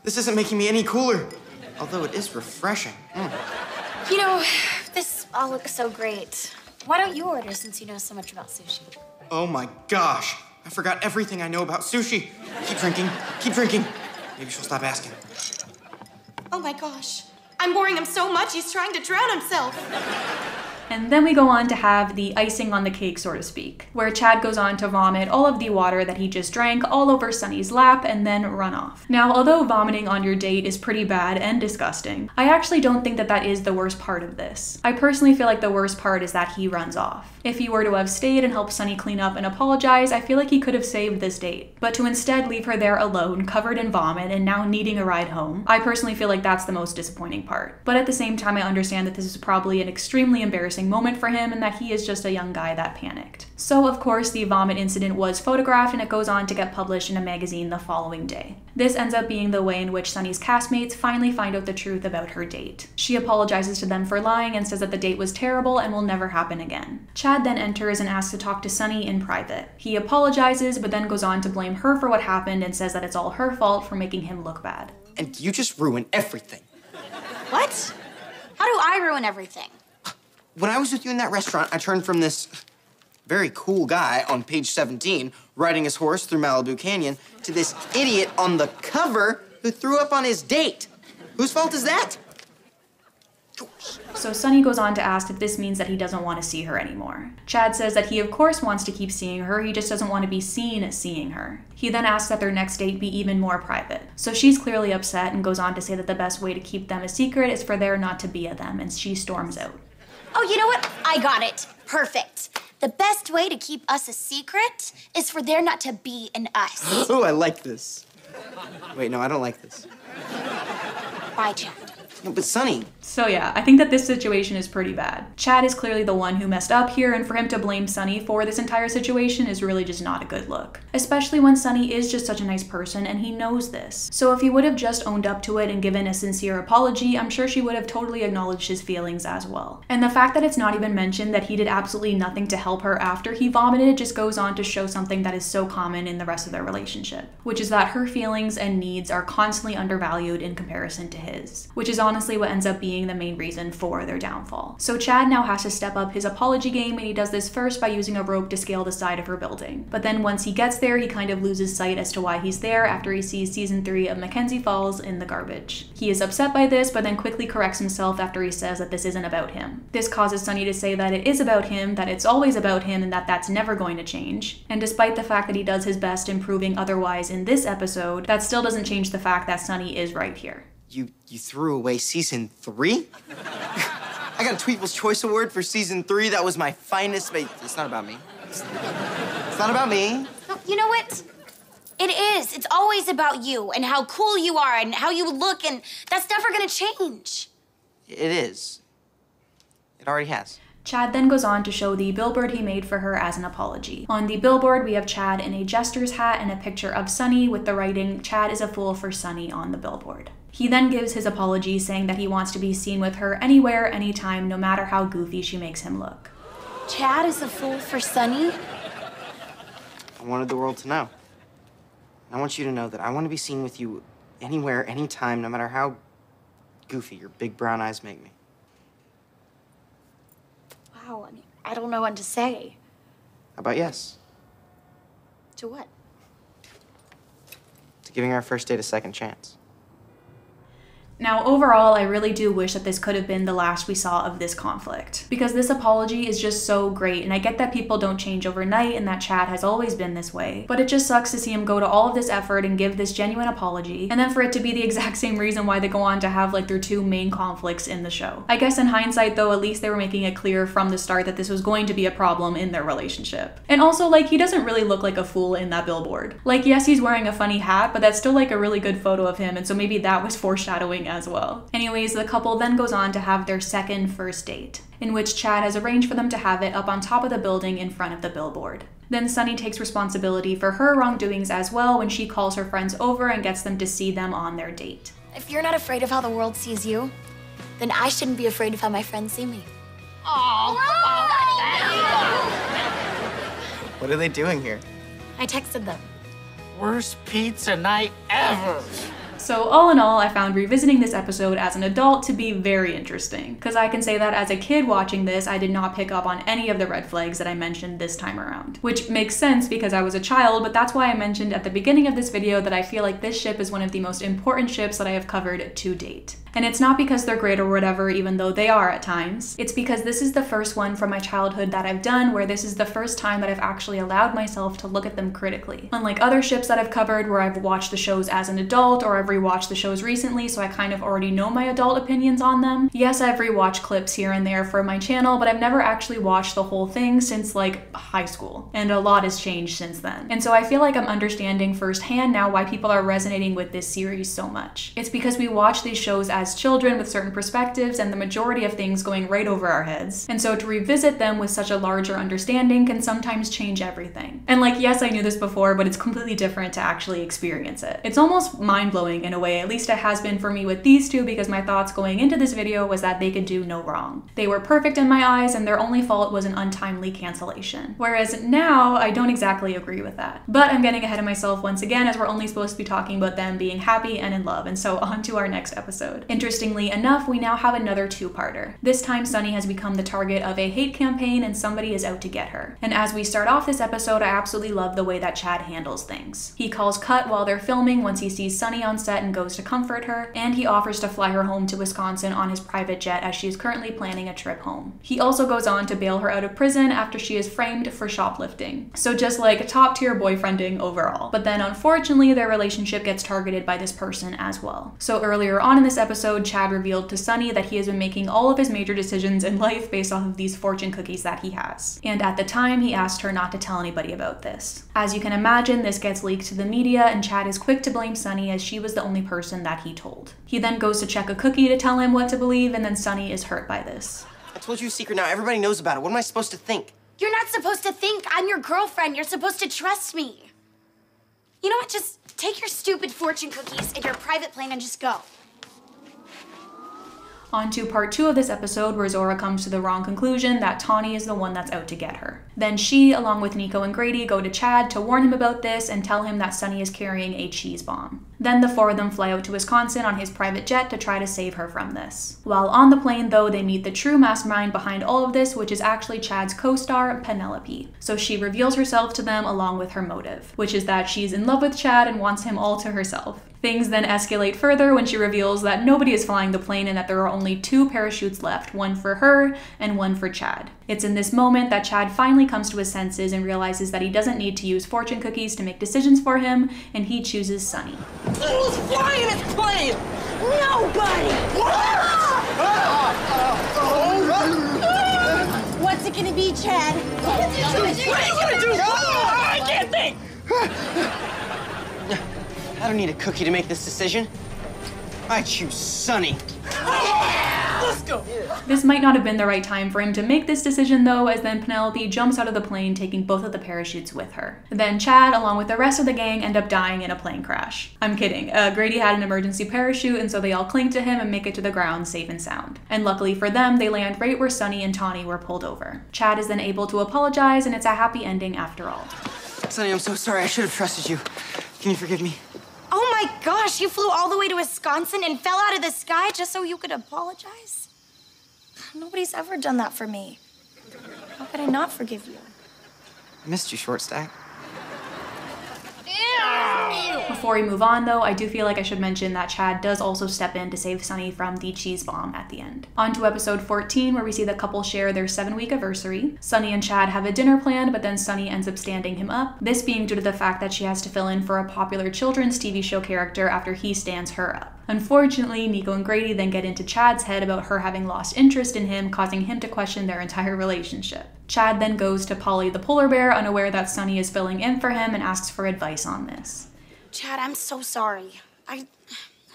This isn't making me any cooler. Although it is refreshing. You know, this all looks so great. Why don't you order since you know so much about sushi? Oh my gosh. I forgot everything I know about sushi. Keep drinking. Keep drinking. Maybe she'll stop asking. Oh my gosh. I'm boring him so much he's trying to drown himself. And then we go on to have the icing on the cake, so to speak, where Chad goes on to vomit all of the water that he just drank all over Sunny's lap and then run off. Now, although vomiting on your date is pretty bad and disgusting, I actually don't think that that is the worst part of this. I personally feel like the worst part is that he runs off. If he were to have stayed and helped Sunny clean up and apologize, I feel like he could have saved this date. But to instead leave her there alone, covered in vomit, and now needing a ride home, I personally feel like that's the most disappointing part. But at the same time, I understand that this is probably an extremely embarrassing moment for him and that he is just a young guy that panicked. So of course the vomit incident was photographed and it goes on to get published in a magazine the following day. This ends up being the way in which Sunny's castmates finally find out the truth about her date. She apologizes to them for lying and says that the date was terrible and will never happen again. Chad then enters and asks to talk to Sunny in private. He apologizes but then goes on to blame her for what happened and says that it's all her fault for making him look bad. And you just ruined everything. What? How do I ruin everything? When I was with you in that restaurant, I turned from this very cool guy on page 17, riding his horse through Malibu Canyon, to this idiot on the cover who threw up on his date. Whose fault is that? So Sunny goes on to ask if this means that he doesn't want to see her anymore. Chad says that he of course wants to keep seeing her, he just doesn't want to be seen seeing her. He then asks that their next date be even more private. So she's clearly upset and goes on to say that the best way to keep them a secret is for there not to be a them, and she storms out. Oh, you know what? I got it. Perfect. The best way to keep us a secret is for there not to be an us. Oh, I like this. Wait, no, I don't like this. Bye, Chad. No, but Sunny. So yeah, I think that this situation is pretty bad. Chad is clearly the one who messed up here, and for him to blame Sunny for this entire situation is really just not a good look. Especially when Sunny is just such a nice person and he knows this. So if he would have just owned up to it and given a sincere apology, I'm sure she would have totally acknowledged his feelings as well. And the fact that it's not even mentioned that he did absolutely nothing to help her after he vomited just goes on to show something that is so common in the rest of their relationship, which is that her feelings and needs are constantly undervalued in comparison to his, which is honestly what ends up being the main reason for their downfall. So Chad now has to step up his apology game, and he does this first by using a rope to scale the side of her building. But then once he gets there, he kind of loses sight as to why he's there after he sees season 3 of Mackenzie Falls in the garbage. He is upset by this, but then quickly corrects himself after he says that this isn't about him. This causes Sunny to say that it is about him, that it's always about him, and that that's never going to change. And despite the fact that he does his best in proving otherwise in this episode, that still doesn't change the fact that Sunny is right here. You threw away season 3? I got a Tweeple's Choice Award for season 3. That was my finest. It's not about me. It's not about me. No, you know what? It is. It's always about you and how cool you are and how you look, and that's never gonna change. It is. It already has. Chad then goes on to show the billboard he made for her as an apology. On the billboard, we have Chad in a jester's hat and a picture of Sunny with the writing, "Chad is a fool for Sunny" on the billboard. He then gives his apology, saying that he wants to be seen with her anywhere, anytime, no matter how goofy she makes him look. Chad is a fool for Sunny? I wanted the world to know. I want you to know that I want to be seen with you anywhere, anytime, no matter how goofy your big brown eyes make me. Wow, I mean, I don't know what to say. How about yes? To what? To giving our first date a second chance. Now, overall, I really do wish that this could have been the last we saw of this conflict, because this apology is just so great, and I get that people don't change overnight and that Chad has always been this way, but it just sucks to see him go to all of this effort and give this genuine apology, and then for it to be the exact same reason why they go on to have like their 2 main conflicts in the show. I guess in hindsight though, at least they were making it clear from the start that this was going to be a problem in their relationship. And also, like, he doesn't really look like a fool in that billboard. Like, yes, he's wearing a funny hat, but that's still like a really good photo of him, and so maybe that was foreshadowing as well. Anyways, the couple then goes on to have their second first date, in which Chad has arranged for them to have it up on top of the building in front of the billboard. Then Sunny takes responsibility for her wrongdoings as well when she calls her friends over and gets them to see them on their date. If you're not afraid of how the world sees you, then I shouldn't be afraid of how my friends see me. What are they doing here? I texted them. Worst pizza night ever. So all in all, I found revisiting this episode as an adult to be very interesting, because I can say that as a kid watching this, I did not pick up on any of the red flags that I mentioned this time around. Which makes sense because I was a child, but that's why I mentioned at the beginning of this video that I feel like this ship is one of the most important ships that I have covered to date. And it's not because they're great or whatever, even though they are at times. It's because this is the first one from my childhood that I've done where this is the first time that I've actually allowed myself to look at them critically. Unlike other ships that I've covered where I've watched the shows as an adult or I've rewatched the shows recently, so I kind of already know my adult opinions on them. Yes, I've rewatched clips here and there for my channel, but I've never actually watched the whole thing since like high school. And a lot has changed since then. And so I feel like I'm understanding firsthand now why people are resonating with this series so much. It's because we watch these shows as children with certain perspectives and the majority of things going right over our heads. And so to revisit them with such a larger understanding can sometimes change everything. And like, yes, I knew this before, but it's completely different to actually experience it. It's almost mind-blowing in a way, at least it has been for me with these two, because my thoughts going into this video was that they could do no wrong. They were perfect in my eyes and their only fault was an untimely cancellation. Whereas now, I don't exactly agree with that. But I'm getting ahead of myself once again, as we're only supposed to be talking about them being happy and in love, and so on to our next episode. Interestingly enough, we now have another two-parter. This time, Sunny has become the target of a hate campaign and somebody is out to get her. And as we start off this episode, I absolutely love the way that Chad handles things. He calls cut while they're filming once he sees Sunny on set and goes to comfort her, and he offers to fly her home to Wisconsin on his private jet as she is currently planning a trip home. He also goes on to bail her out of prison after she is framed for shoplifting. So just like top-tier boyfriending overall. But then unfortunately, their relationship gets targeted by this person as well. So earlier on in this episode, episode, Chad revealed to Sunny that he has been making all of his major decisions in life based off of these fortune cookies that he has. And at the time, he asked her not to tell anybody about this. As you can imagine, this gets leaked to the media, and Chad is quick to blame Sunny as she was the only person that he told. He then goes to check a cookie to tell him what to believe, and then Sunny is hurt by this. I told you a secret now. Everybody knows about it. What am I supposed to think? You're not supposed to think. I'm your girlfriend. You're supposed to trust me. You know what? Just take your stupid fortune cookies and your private plane and just go. On to part 2 of this episode, where Zora comes to the wrong conclusion that Tawny is the one that's out to get her. Then she, along with Nico and Grady, go to Chad to warn him about this and tell him that Sunny is carrying a cheese bomb. Then the 4 of them fly out to Wisconsin on his private jet to try to save her from this. While on the plane, though, they meet the true mastermind behind all of this, which is actually Chad's co-star, Penelope. So she reveals herself to them along with her motive, which is that she's in love with Chad and wants him all to herself. Things then escalate further when she reveals that nobody is flying the plane and that there are only 2 parachutes left, one for her and one for Chad. It's in this moment that Chad finally comes to his senses and realizes that he doesn't need to use fortune cookies to make decisions for him, and he chooses Sunny. Who's flying his plane? Nobody! What's it gonna be, Chad? What are you gonna do? I can't think! I don't need a cookie to make this decision. I choose Sunny. Let's go! This might not have been the right time for him to make this decision though, as then Penelope jumps out of the plane taking both of the parachutes with her. Then Chad, along with the rest of the gang, end up dying in a plane crash. I'm kidding. Grady had an emergency parachute, and so they all cling to him and make it to the ground safe and sound. And luckily for them, they land right where Sunny and Tawny were pulled over. Chad is then able to apologize, and it's a happy ending after all. Sunny, I'm so sorry. I should have trusted you. Can you forgive me? Oh my gosh, you flew all the way to Wisconsin and fell out of the sky just so you could apologize? Nobody's ever done that for me. How could I not forgive you? I missed you, Short Stack. Before we move on though, I do feel like I should mention that Chad does also step in to save Sunny from the cheese bomb at the end. On to episode 14, where we see the couple share their 7-week anniversary. Sunny and Chad have a dinner planned, but then Sunny ends up standing him up, this being due to the fact that she has to fill in for a popular children's TV show character after he stands her up. Unfortunately, Nico and Grady then get into Chad's head about her having lost interest in him, causing him to question their entire relationship. Chad then goes to Polly the polar bear, unaware that Sunny is filling in for him, and asks for advice on this. Chad, I'm so sorry. I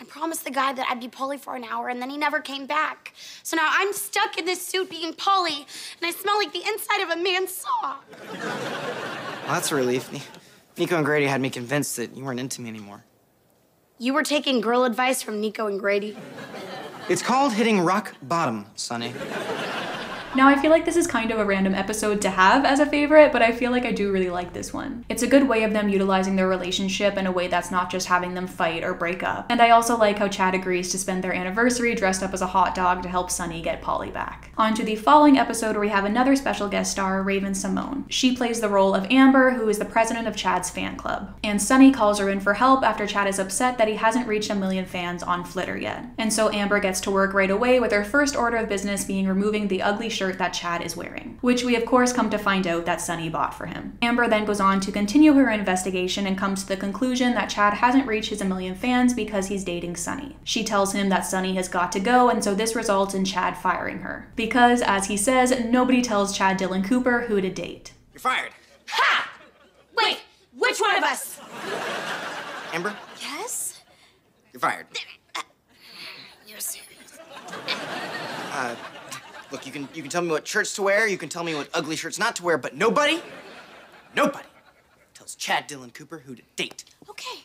promised the guy that I'd be Polly for an hour, and then he never came back. So now I'm stuck in this suit being Polly, and I smell like the inside of a man's sock. Well, that's a relief. Nico and Grady had me convinced that you weren't into me anymore. You were taking girl advice from Nico and Grady? It's called hitting rock bottom, Sunny. Now, I feel like this is kind of a random episode to have as a favorite, but I feel like I do really like this one. It's a good way of them utilizing their relationship in a way that's not just having them fight or break up. And I also like how Chad agrees to spend their anniversary dressed up as a hot dog to help Sunny get Polly back. On to the following episode, where we have another special guest star, Raven Simone. She plays the role of Amber, who is the president of Chad's fan club. And Sunny calls her in for help after Chad is upset that he hasn't reached 1 million fans on Flitter yet. And so Amber gets to work right away, with her first order of business being removing the ugly shirt that Chad is wearing, which we of course come to find out that Sunny bought for him. Amber then goes on to continue her investigation and comes to the conclusion that Chad hasn't reached his 1 million fans because he's dating Sunny. She tells him that Sunny has got to go, and so this results in Chad firing her. Because, as he says, nobody tells Chad Dylan Cooper who to date. You're fired. Ha! Wait, which one of us? Amber, Yes? you're fired. You're serious. Look, you can tell me what shirts to wear, you can tell me what ugly shirts not to wear, but nobody tells Chad Dylan Cooper who to date. Okay.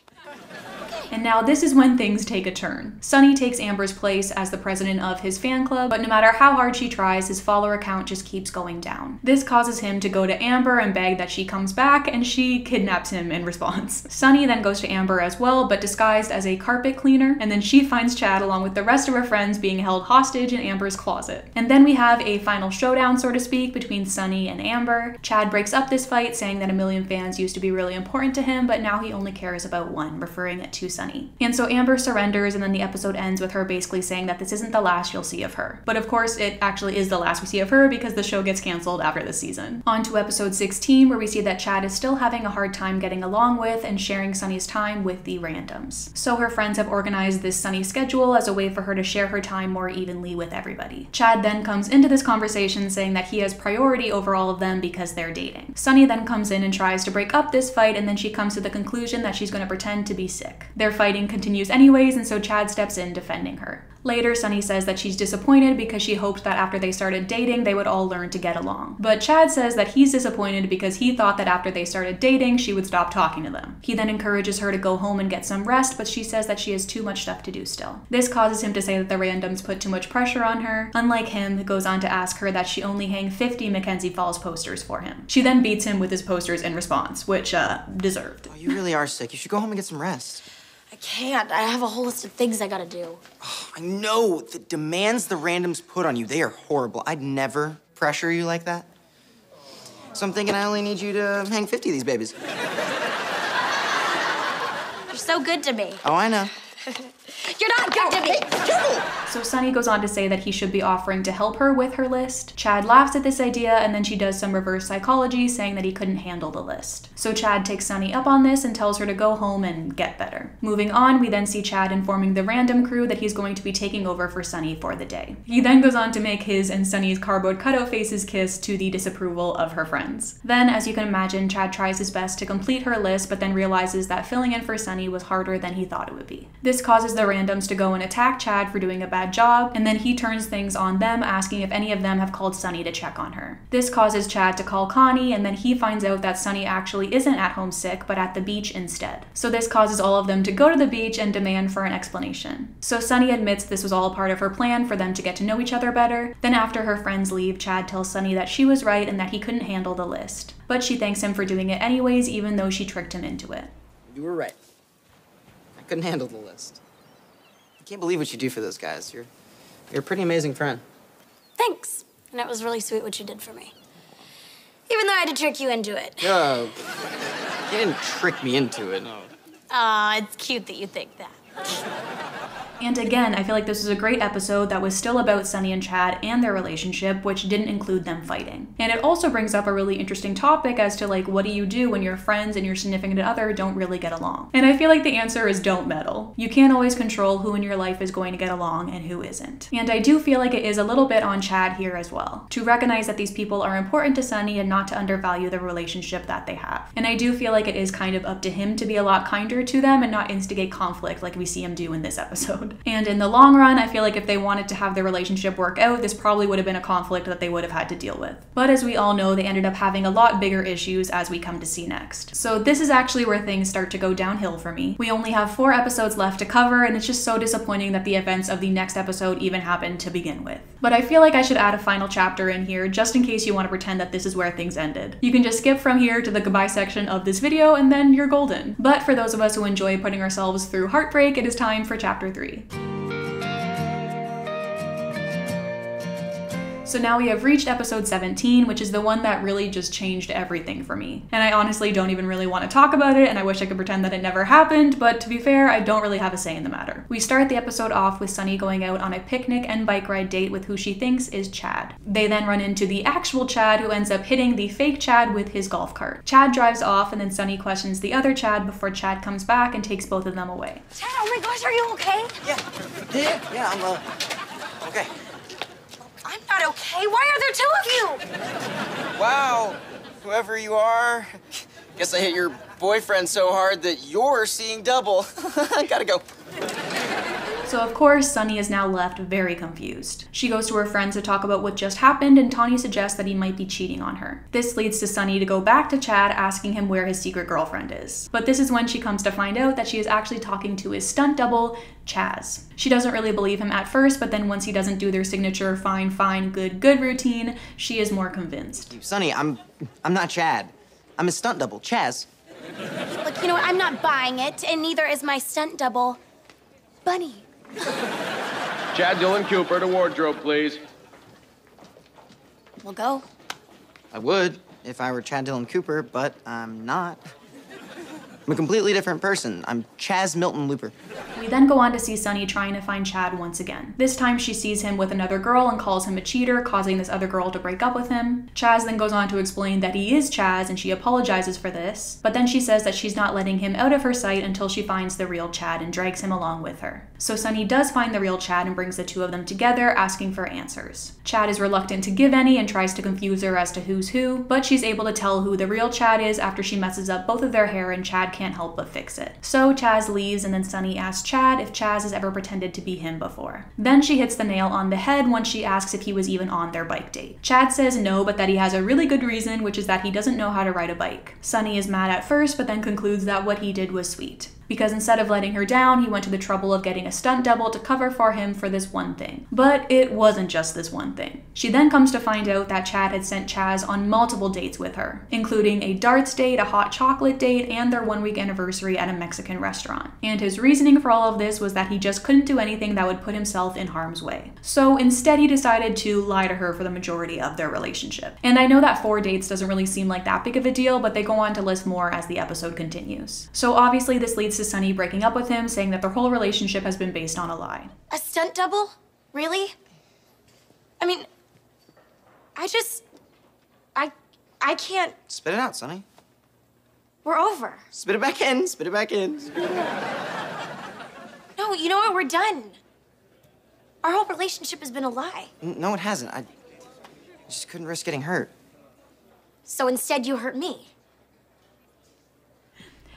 And now this is when things take a turn. Sunny takes Amber's place as the president of his fan club, but no matter how hard she tries, his follower count just keeps going down. This causes him to go to Amber and beg that she comes back, and she kidnaps him in response. Sunny then goes to Amber as well, but disguised as a carpet cleaner, and then she finds Chad along with the rest of her friends being held hostage in Amber's closet. And then we have a final showdown, so to speak, between Sunny and Amber. Chad breaks up this fight, saying that 1 million fans used to be really important to him, but now he only cares about 1, referring it to Sunny. Sunny. And so Amber surrenders, and then the episode ends with her basically saying that this isn't the last you'll see of her. But of course, it actually is the last we see of her because the show gets canceled after this season. On to episode 16, where we see that Chad is still having a hard time getting along with and sharing Sunny's time with the randoms. So her friends have organized this Sunny schedule as a way for her to share her time more evenly with everybody. Chad then comes into this conversation saying that he has priority over all of them because they're dating. Sunny then comes in and tries to break up this fight, and then she comes to the conclusion that she's going to pretend to be sick. Their fighting continues anyways, and so Chad steps in defending her. Later, Sunny says that she's disappointed because she hoped that after they started dating, they would all learn to get along. But Chad says that he's disappointed because he thought that after they started dating, she would stop talking to them. He then encourages her to go home and get some rest, but she says that she has too much stuff to do still. This causes him to say that the randoms put too much pressure on her. Unlike him, he goes on to ask her that she only hang 50 Mackenzie Falls posters for him. She then beats him with his posters in response, which, deserved. Oh, you really are sick. You should go home and get some rest. I can't. I have a whole list of things I gotta do. Oh, I know. The demands the randoms put on you, they are horrible. I'd never pressure you like that. So I'm thinking I only need you to hang 50 of these babies. You're so good to me. Oh, I know. You're not good to me. So Sunny goes on to say that he should be offering to help her with her list. Chad laughs at this idea, and then she does some reverse psychology saying that he couldn't handle the list. So Chad takes Sunny up on this and tells her to go home and get better. Moving on, we then see Chad informing the random crew that he's going to be taking over for Sunny for the day. He then goes on to make his and Sunny's cardboard cutout faces kiss to the disapproval of her friends. Then, as you can imagine, Chad tries his best to complete her list, but then realizes that filling in for Sunny was harder than he thought it would be. This causes the randoms to go and attack Chad for doing a bad job, and then he turns things on them, asking if any of them have called Sunny to check on her. This causes Chad to call Connie, and then he finds out that Sunny actually isn't at home sick, but at the beach instead. So this causes all of them to go to the beach and demand for an explanation. So Sunny admits this was all part of her plan for them to get to know each other better. Then after her friends leave, Chad tells Sunny that she was right and that he couldn't handle the list. But she thanks him for doing it anyways, even though she tricked him into it. You were right. I couldn't handle the list. I can't believe what you do for those guys. You're a pretty amazing friend. Thanks. And it was really sweet what you did for me. Even though I had to trick you into it. You didn't trick me into it. Aw, it's cute that you think that. And again, I feel like this was a great episode that was still about Sunny and Chad and their relationship, which didn't include them fighting. And it also brings up a really interesting topic as to like, what do you do when your friends and your significant other don't really get along? And I feel like the answer is don't meddle. You can't always control who in your life is going to get along and who isn't. And I do feel like it is a little bit on Chad here as well, to recognize that these people are important to Sunny and not to undervalue the relationship that they have. And I do feel like it is kind of up to him to be a lot kinder to them and not instigate conflict like we see him do in this episode. And in the long run, I feel like if they wanted to have their relationship work out, this probably would have been a conflict that they would have had to deal with. But as we all know, they ended up having a lot bigger issues as we come to see next. So this is actually where things start to go downhill for me. We only have 4 episodes left to cover, and it's just so disappointing that the events of the next episode even happened to begin with. But I feel like I should add a final chapter in here just in case you want to pretend that this is where things ended. You can just skip from here to the goodbye section of this video and then you're golden. But for those of us who enjoy putting ourselves through heartbreak, it is time for chapter 3. So now we have reached episode 17, which is the one that really just changed everything for me. And I honestly don't even really want to talk about it, and I wish I could pretend that it never happened, but to be fair, I don't really have a say in the matter. We start the episode off with Sunny going out on a picnic and bike ride date with who she thinks is Chad. They then run into the actual Chad, who ends up hitting the fake Chad with his golf cart. Chad drives off, and then Sunny questions the other Chad before Chad comes back and takes both of them away. Chad, oh my gosh, are you okay? Yeah, I'm okay. I'm not okay. Why are there 2 of you? Wow, whoever you are. Guess I hit your boyfriend so hard that you're seeing double. Gotta go. So of course, Sunny is now left very confused. She goes to her friends to talk about what just happened, and Tawny suggests that he might be cheating on her. This leads to Sunny to go back to Chad, asking him where his secret girlfriend is. But this is when she comes to find out that she is actually talking to his stunt double, Chaz. She doesn't really believe him at first, but then once he doesn't do their signature fine, fine, good, good routine, she is more convinced. Sonny, I'm not Chad. I'm his stunt double, Chaz. Look, you know what? I'm not buying it, and neither is my stunt double, Bunny. Chad Dylan Cooper to wardrobe, please. We'll go. I would if I were Chad Dylan Cooper, but I'm not. I'm a completely different person. I'm Chaz Milton Looper. We then go on to see Sunny trying to find Chad once again. This time she sees him with another girl and calls him a cheater, causing this other girl to break up with him. Chaz then goes on to explain that he is Chaz and she apologizes for this, but then she says that she's not letting him out of her sight until she finds the real Chad and drags him along with her. So Sunny does find the real Chad and brings the two of them together, asking for answers. Chad is reluctant to give any and tries to confuse her as to who's who, but she's able to tell who the real Chad is after she messes up both of their hair and Chad can't help but fix it. So Chaz leaves and then Sunny asks Chad if Chaz has ever pretended to be him before. Then she hits the nail on the head when she asks if he was even on their bike date. Chad says no, but that he has a really good reason, which is that he doesn't know how to ride a bike. Sunny is mad at first, but then concludes that what he did was sweet, because instead of letting her down, he went to the trouble of getting a stunt double to cover for him for this one thing. But it wasn't just this one thing. She then comes to find out that Chad had sent Chaz on multiple dates with her, including a darts date, a hot chocolate date, and their 1-week anniversary at a Mexican restaurant. And his reasoning for all of this was that he just couldn't do anything that would put himself in harm's way. So instead he decided to lie to her for the majority of their relationship. And I know that 4 dates doesn't really seem like that big of a deal, but they go on to list more as the episode continues. So obviously this leads to Sunny breaking up with him, saying that their whole relationship has been based on a lie. A stunt double? Really? I mean, I can't. Spit it out, Sunny. We're over. Spit it back in, spit it back in. No, you know what? We're done. Our whole relationship has been a lie. No, it hasn't. I just couldn't risk getting hurt. So instead you hurt me.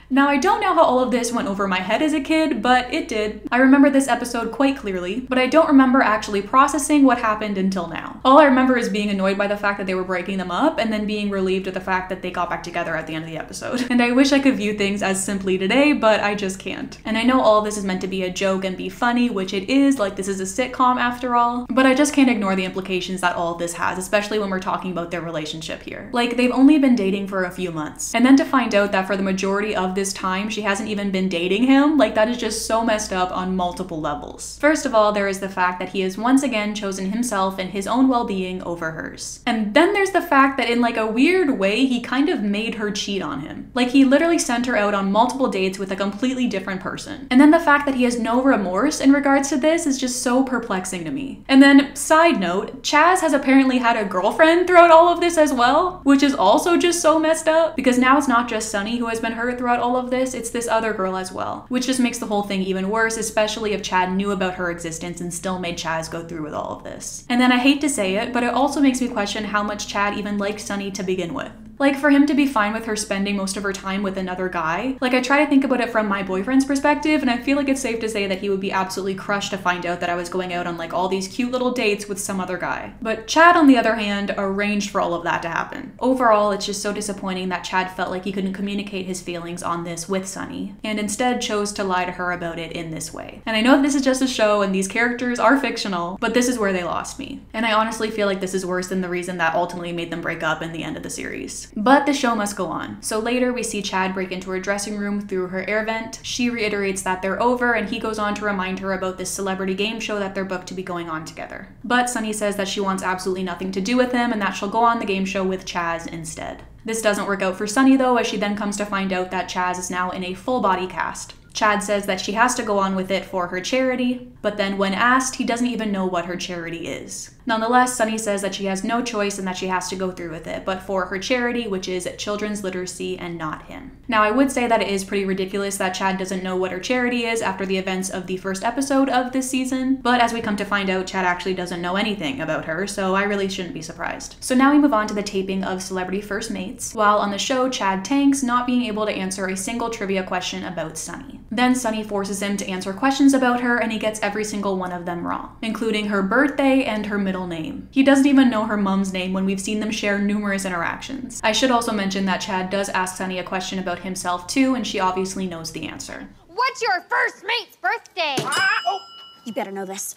Now, I don't know how all of this went over my head as a kid, but it did. I remember this episode quite clearly, but I don't remember actually processing what happened until now. All I remember is being annoyed by the fact that they were breaking them up, and then being relieved at the fact that they got back together at the end of the episode. And I wish I could view things as simply today, but I just can't. And I know all of this is meant to be a joke and be funny, which it is, like this is a sitcom after all, but I just can't ignore the implications that all of this has, especially when we're talking about their relationship here. Like, they've only been dating for a few months, and then to find out that for the majority of this time she hasn't even been dating him, like, that is just so messed up on multiple levels. First of all, there is the fact that he has once again chosen himself and his own well-being over hers. And then there's the fact that in like a weird way, he kind of made her cheat on him. Like, he literally sent her out on multiple dates with a completely different person. And then the fact that he has no remorse in regards to this is just so perplexing to me. And then, side note, Chaz has apparently had a girlfriend throughout all of this as well, which is also just so messed up, because now it's not just Sunny who has been hurt throughout all of this, it's this other girl as well, which just makes the whole thing even worse, especially if Chad knew about her existence and still made Chaz go through with all of this. And then I hate to say it, but it also makes me question how much Chad even liked Sunny to begin with. Like, for him to be fine with her spending most of her time with another guy, like, I try to think about it from my boyfriend's perspective, and I feel like it's safe to say that he would be absolutely crushed to find out that I was going out on like all these cute little dates with some other guy. But Chad, on the other hand, arranged for all of that to happen. Overall, it's just so disappointing that Chad felt like he couldn't communicate his feelings on this with Sunny, and instead chose to lie to her about it in this way. And I know this is just a show and these characters are fictional, but this is where they lost me. And I honestly feel like this is worse than the reason that ultimately made them break up in the end of the series. But the show must go on. So later we see Chad break into her dressing room through her air vent. She reiterates that they're over, and he goes on to remind her about this celebrity game show that they're booked to be going on together. But Sunny says that she wants absolutely nothing to do with him and that she'll go on the game show with Chaz instead. This doesn't work out for Sunny though, as she then comes to find out that Chaz is now in a full body cast. Chad says that she has to go on with it for her charity, but then when asked, he doesn't even know what her charity is. Nonetheless, Sunny says that she has no choice and that she has to go through with it, but for her charity, which is children's literacy and not him. Now, I would say that it is pretty ridiculous that Chad doesn't know what her charity is after the events of the first episode of this season, but as we come to find out, Chad actually doesn't know anything about her, so I really shouldn't be surprised. So now we move on to the taping of Celebrity First Mates. While on the show, Chad tanks, not being able to answer a single trivia question about Sunny. Then Sunny forces him to answer questions about her, and he gets every single one of them wrong, including her birthday and her middle name. He doesn't even know her mom's name when we've seen them share numerous interactions. I should also mention that Chad does ask Sunny a question about himself too, and she obviously knows the answer. What's your first mate's birthday? Oh, you better know this.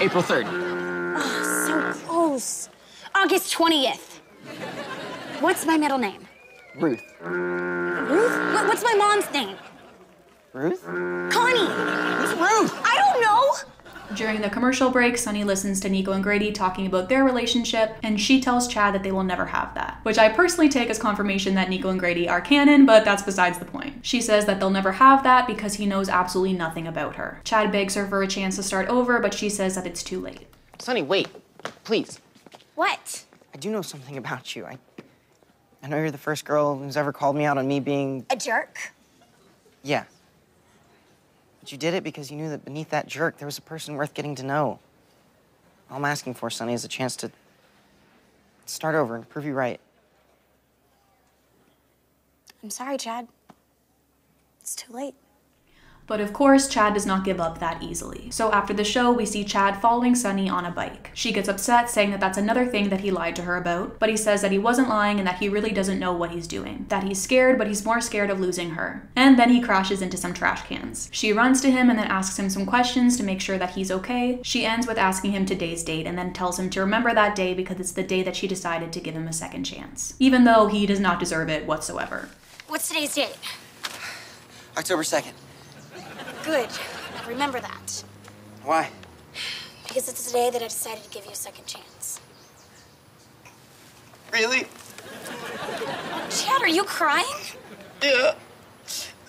April 3rd. Oh, so close. August 20th. What's my middle name? Ruth. Ruth? What's my mom's name? Ruth? Connie. Who's Ruth? I don't know. During the commercial break, Sunny listens to Nico and Grady talking about their relationship, and she tells Chad that they will never have that, which I personally take as confirmation that Nico and Grady are canon, but that's besides the point. She says that they'll never have that because he knows absolutely nothing about her. Chad begs her for a chance to start over, but she says that it's too late. Sunny, wait, please. What? I do know something about you. I know you're the first girl who's ever called me out on me being... A jerk? Yeah. But you did it because you knew that beneath that jerk, there was a person worth getting to know. All I'm asking for, Sunny, is a chance to start over and prove you right. I'm sorry, Chad. It's too late. But of course, Chad does not give up that easily. So after the show, we see Chad following Sunny on a bike. She gets upset, saying that that's another thing that he lied to her about, but he says that he wasn't lying and that he really doesn't know what he's doing. That he's scared, but he's more scared of losing her. And then he crashes into some trash cans. She runs to him and then asks him some questions to make sure that he's okay. She ends with asking him today's date and then tells him to remember that day because it's the day that she decided to give him a second chance, even though he does not deserve it whatsoever. What's today's date? October 2nd. Good. Now remember that. Why? Because it's the day that I decided to give you a second chance. Really? Chad, are you crying? Yeah.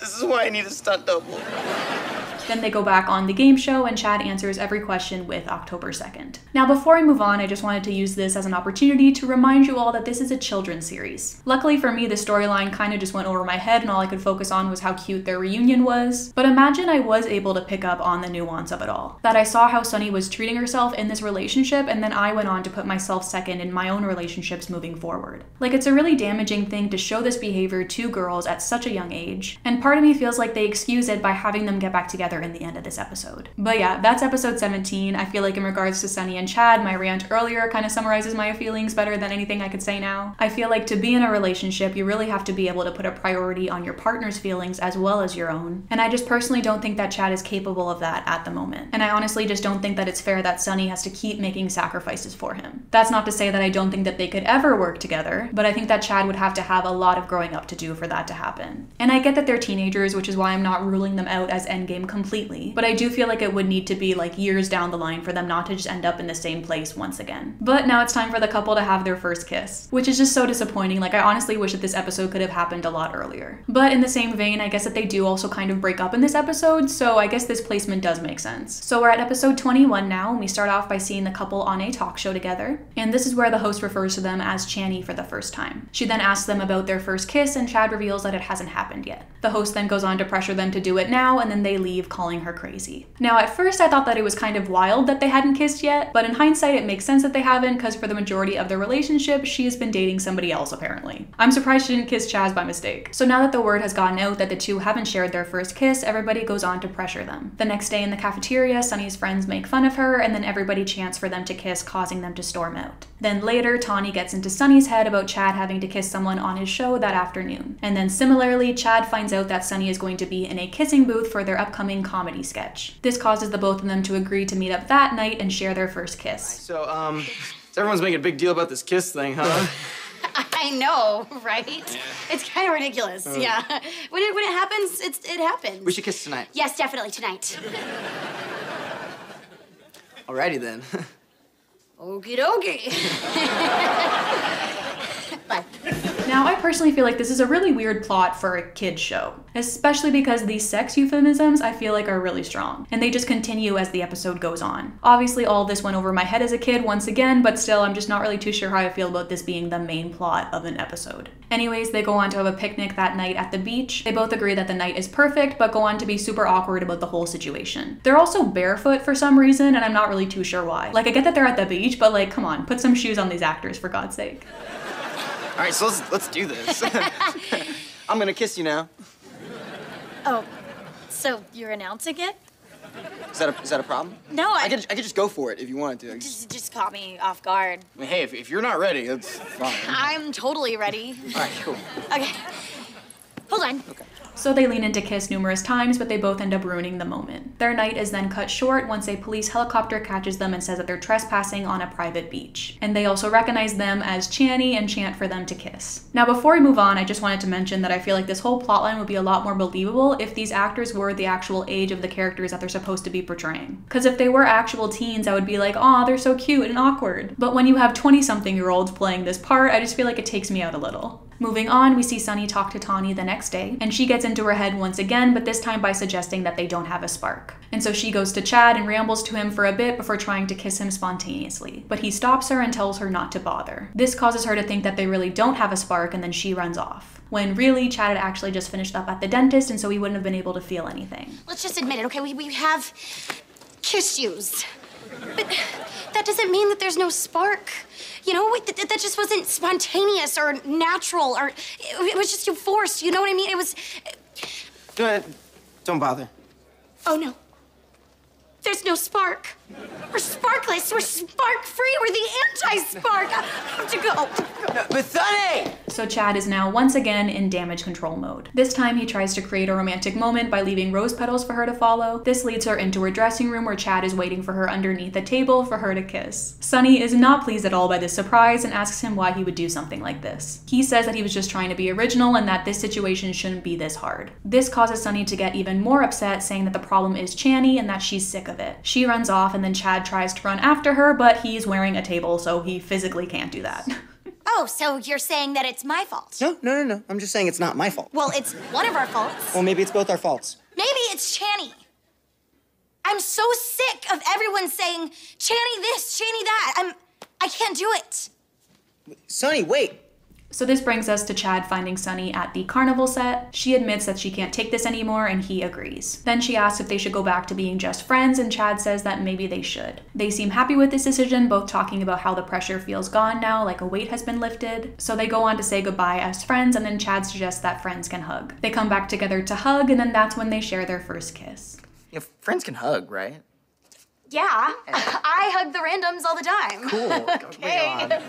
This is why I need a stunt double. Then they go back on the game show and Chad answers every question with October 2nd. Now before I move on, I just wanted to use this as an opportunity to remind you all that this is a children's series. Luckily for me, the storyline kind of just went over my head and all I could focus on was how cute their reunion was. But imagine I was able to pick up on the nuance of it all. That I saw how Sunny was treating herself in this relationship and then I went on to put myself second in my own relationships moving forward. Like, it's a really damaging thing to show this behavior to girls at such a young age. And part of me feels like they excuse it by having them get back together in the end of this episode. But yeah, that's episode 17. I feel like in regards to Sunny and Chad, my rant earlier kind of summarizes my feelings better than anything I could say now. I feel like to be in a relationship, you really have to be able to put a priority on your partner's feelings as well as your own. And I just personally don't think that Chad is capable of that at the moment. And I honestly just don't think that it's fair that Sunny has to keep making sacrifices for him. That's not to say that I don't think that they could ever work together, but I think that Chad would have to have a lot of growing up to do for that to happen. And I get that they're teenagers, which is why I'm not ruling them out as endgame completely. But I do feel like it would need to be like years down the line for them not to just end up in the same place once again. But now it's time for the couple to have their first kiss, which is just so disappointing. Like, I honestly wish that this episode could have happened a lot earlier. But in the same vein, I guess that they do also kind of break up in this episode, so I guess this placement does make sense. So we're at episode 21 now, and we start off by seeing the couple on a talk show together. And this is where the host refers to them as Channy for the first time. She then asks them about their first kiss, and Chad reveals that it hasn't happened yet. The host then goes on to pressure them to do it now, and then they leave, calling her crazy. Now, at first I thought that it was kind of wild that they hadn't kissed yet, but in hindsight it makes sense that they haven't, because for the majority of their relationship, she has been dating somebody else apparently. I'm surprised she didn't kiss Chaz by mistake. So now that the word has gotten out that the two haven't shared their first kiss, everybody goes on to pressure them. The next day in the cafeteria, Sunny's friends make fun of her, and then everybody chants for them to kiss, causing them to storm out. Then later, Tawny gets into Sunny's head about Chad having to kiss someone on his show that afternoon. And then similarly, Chad finds out that Sunny is going to be in a kissing booth for their upcoming comedy sketch. This causes the both of them to agree to meet up that night and share their first kiss. So, everyone's making a big deal about this kiss thing, huh? I know, right? Yeah. It's kind of ridiculous, yeah. When it happens, it happens. We should kiss tonight. Yes, definitely, tonight. Alrighty then. Okie dokie. Bye. Now, I personally feel like this is a really weird plot for a kid's show, especially because these sex euphemisms I feel like are really strong, and they just continue as the episode goes on. Obviously, all of this went over my head as a kid once again, but still, I'm just not really too sure how I feel about this being the main plot of an episode. Anyways, they go on to have a picnic that night at the beach. They both agree that the night is perfect, but go on to be super awkward about the whole situation. They're also barefoot for some reason, and I'm not really too sure why. Like, I get that they're at the beach, but like, come on, put some shoes on these actors, for God's sake. All right, so let's do this. I'm gonna kiss you now. Oh, so you're announcing it? Is that a problem? No, I could just go for it if you wanted to. Just caught me off guard. I mean, hey, if you're not ready, that's fine. I'm totally ready. All right, cool. Okay. Hold on. Okay. So they lean in to kiss numerous times, but they both end up ruining the moment. Their night is then cut short once a police helicopter catches them and says that they're trespassing on a private beach. And they also recognize them as Channy and chant for them to kiss. Now before we move on, I just wanted to mention that I feel like this whole plotline would be a lot more believable if these actors were the actual age of the characters that they're supposed to be portraying. Because if they were actual teens, I would be like, aw, they're so cute and awkward. But when you have 20-something-year-olds playing this part, I just feel like it takes me out a little. Moving on, we see Sunny talk to Tawny the next day, and she gets into her head once again, but this time by suggesting that they don't have a spark. And so she goes to Chad and rambles to him for a bit before trying to kiss him spontaneously. But he stops her and tells her not to bother. This causes her to think that they really don't have a spark, and then she runs off. When really, Chad had actually just finished up at the dentist, and so he wouldn't have been able to feel anything. Let's just admit it, okay? We have issues. But that doesn't mean that there's no spark. You know, that just wasn't spontaneous or natural, or it was just you forced, you know what I mean? It was... Don't bother. Oh, no. There's no spark. We're sparkless. We're spark-free. We're the anti-spark. I have to go. No, but Sunny! So Chad is now once again in damage control mode. This time he tries to create a romantic moment by leaving rose petals for her to follow. This leads her into her dressing room where Chad is waiting for her underneath a table for her to kiss. Sunny is not pleased at all by this surprise and asks him why he would do something like this. He says that he was just trying to be original and that this situation shouldn't be this hard. This causes Sunny to get even more upset, saying that the problem is Channy and that she's sick of it. She runs off and then Chad tries to run after her, but he's wearing a table, so he physically can't do that. Oh, so you're saying that it's my fault? No. I'm just saying it's not my fault. Well, it's one of our faults. Well, maybe it's both our faults. Maybe it's Channy. I'm so sick of everyone saying, Channy this, Channy that. I can't do it. Sunny, wait. So this brings us to Chad finding Sunny at the carnival set. She admits that she can't take this anymore and he agrees. Then she asks if they should go back to being just friends and Chad says that maybe they should. They seem happy with this decision, both talking about how the pressure feels gone now, like a weight has been lifted. So they go on to say goodbye as friends and then Chad suggests that friends can hug. They come back together to hug and then that's when they share their first kiss. Yeah, friends can hug, right? Yeah, I hug the randoms all the time. Cool. Okay.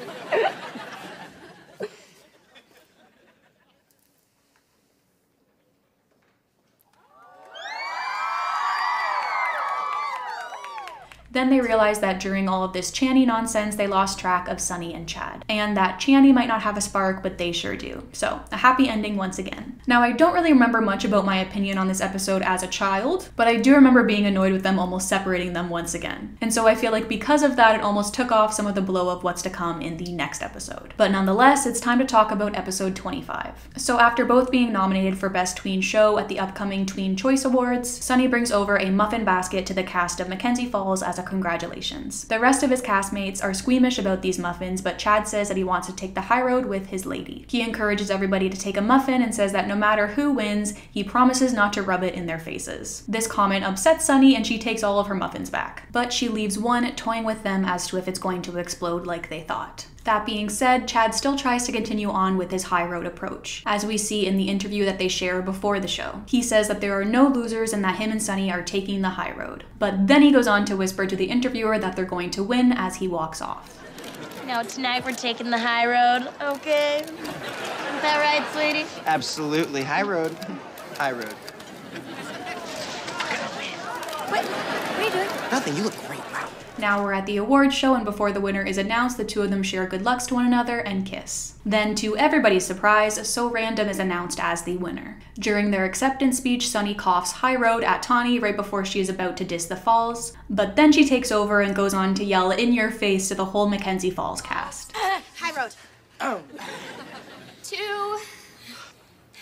Then they realize that during all of this Channy nonsense, they lost track of Sunny and Chad. And that Channy might not have a spark, but they sure do. So, a happy ending once again. Now, I don't really remember much about my opinion on this episode as a child, but I do remember being annoyed with them almost separating them once again. And so I feel like because of that, it almost took off some of the blow of what's to come in the next episode. But nonetheless, it's time to talk about episode 25. So after both being nominated for Best Tween Show at the upcoming Tween Choice Awards, Sunny brings over a muffin basket to the cast of Mackenzie Falls as a congratulations. The rest of his castmates are squeamish about these muffins, but Chad says that he wants to take the high road with his lady. He encourages everybody to take a muffin and says that no matter who wins, he promises not to rub it in their faces. This comment upsets Sunny and she takes all of her muffins back, but she leaves one toying with them as to if it's going to explode like they thought. That being said, Chad still tries to continue on with his high road approach, as we see in the interview that they share before the show. He says that there are no losers and that him and Sunny are taking the high road. But then he goes on to whisper to the interviewer that they're going to win as he walks off. Now tonight we're taking the high road, okay? Is that right, sweetie? Absolutely. High road. High road. What are you doing? Nothing. You look great. Wow. Now we're at the awards show, and before the winner is announced, the two of them share good lucks to one another and kiss. Then, to everybody's surprise, So Random is announced as the winner. During their acceptance speech, Sunny coughs high road at Tawny right before she is about to diss the Falls, but then she takes over and goes on to yell in your face to the whole Mackenzie Falls cast. High road. Oh. To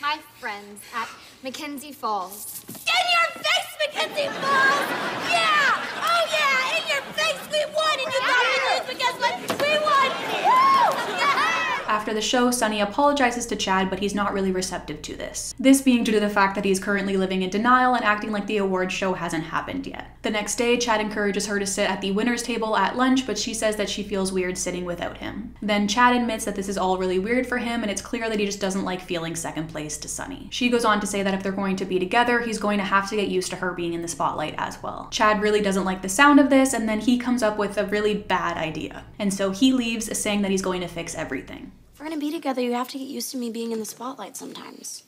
my friends at Mackenzie Falls. In your face, Mackenzie Falls! Yeah! Oh yeah! In your face! We won! And you thought we lose, but guess what? We won! Woo! Yeah! After the show, Sunny apologizes to Chad, but he's not really receptive to this. This being due to the fact that he's currently living in denial and acting like the awards show hasn't happened yet. The next day, Chad encourages her to sit at the winner's table at lunch, but she says that she feels weird sitting without him. Then Chad admits that this is all really weird for him, and it's clear that he just doesn't like feeling second place to Sunny. She goes on to say that if they're going to be together, he's going to have to get used to her being in the spotlight as well. Chad really doesn't like the sound of this, and then he comes up with a really bad idea. And so he leaves, saying that he's going to fix everything. If we're gonna be together, you have to get used to me being in the spotlight sometimes.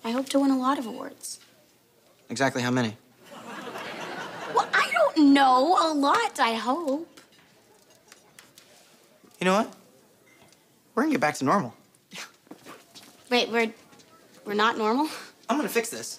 I hope to win a lot of awards. Exactly how many? Well, I don't know. A lot, I hope. You know what? We're gonna get back to normal. Wait, we're not normal? I'm gonna fix this.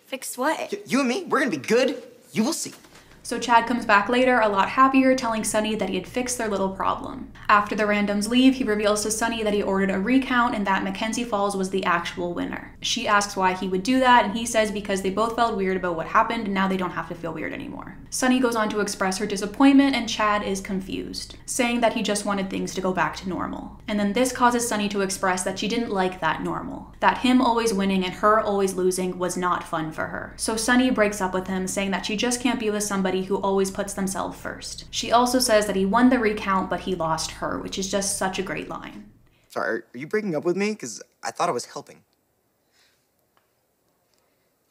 Fix what? You and me, we're gonna be good. You will see. So Chad comes back later, a lot happier, telling Sunny that he had fixed their little problem. After the randoms leave, he reveals to Sunny that he ordered a recount and that Mackenzie Falls was the actual winner. She asks why he would do that, and he says because they both felt weird about what happened and now they don't have to feel weird anymore. Sunny goes on to express her disappointment and Chad is confused, saying that he just wanted things to go back to normal. And then this causes Sunny to express that she didn't like that normal, that him always winning and her always losing was not fun for her. So Sunny breaks up with him, saying that she just can't be with somebody who always puts themselves first. She also says that he won the recount, but he lost her, which is just such a great line. Sorry, are you breaking up with me? Because I thought I was helping.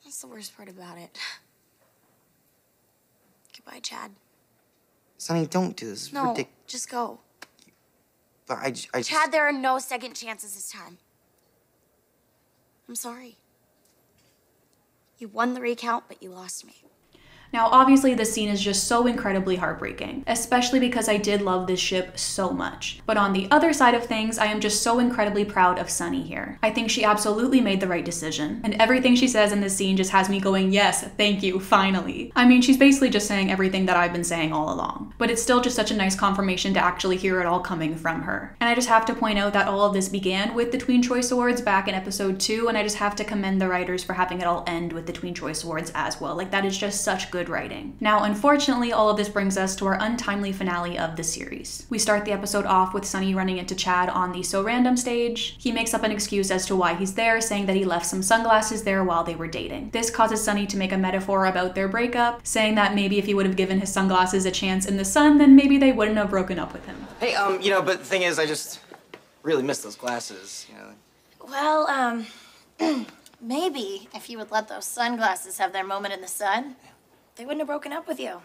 That's the worst part about it. Goodbye, Chad. Sonny, don't do this. No, just go. But I just... Chad, there are no second chances this time. I'm sorry. You won the recount, but you lost me. Now, obviously, this scene is just so incredibly heartbreaking, especially because I did love this ship so much. But on the other side of things, I am just so incredibly proud of Sunny here. I think she absolutely made the right decision, and everything she says in this scene just has me going, yes, thank you, finally. I mean, she's basically just saying everything that I've been saying all along, but it's still just such a nice confirmation to actually hear it all coming from her. And I just have to point out that all of this began with the Tween Choice Awards back in episode 2, and I just have to commend the writers for having it all end with the Tween Choice Awards as well. Like, that is just such good writing. Now, unfortunately, all of this brings us to our untimely finale of the series. We start the episode off with Sunny running into Chad on the So Random stage. He makes up an excuse as to why he's there, saying that he left some sunglasses there while they were dating. This causes Sunny to make a metaphor about their breakup, saying that maybe if he would have given his sunglasses a chance in the sun, then maybe they wouldn't have broken up with him. Hey, but the thing is, I just really miss those glasses, Well, maybe if you would let those sunglasses have their moment in the sun, they wouldn't have broken up with you.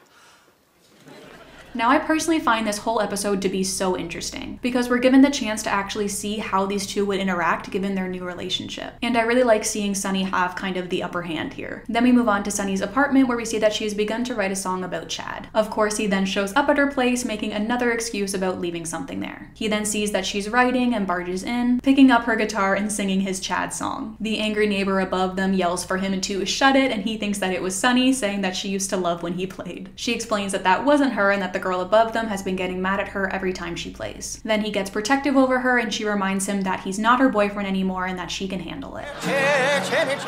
Now, I personally find this whole episode to be so interesting because we're given the chance to actually see how these two would interact given their new relationship. And I really like seeing Sunny have kind of the upper hand here. Then we move on to Sunny's apartment where we see that she has begun to write a song about Chad. Of course, he then shows up at her place, making another excuse about leaving something there. He then sees that she's writing and barges in, picking up her guitar and singing his Chad song. The angry neighbor above them yells for him to shut it, and he thinks that it was Sunny, saying that she used to love when he played. She explains that that wasn't her and that the girl above them has been getting mad at her every time she plays. Then he gets protective over her and she reminds him that he's not her boyfriend anymore and that she can handle it. Shut it!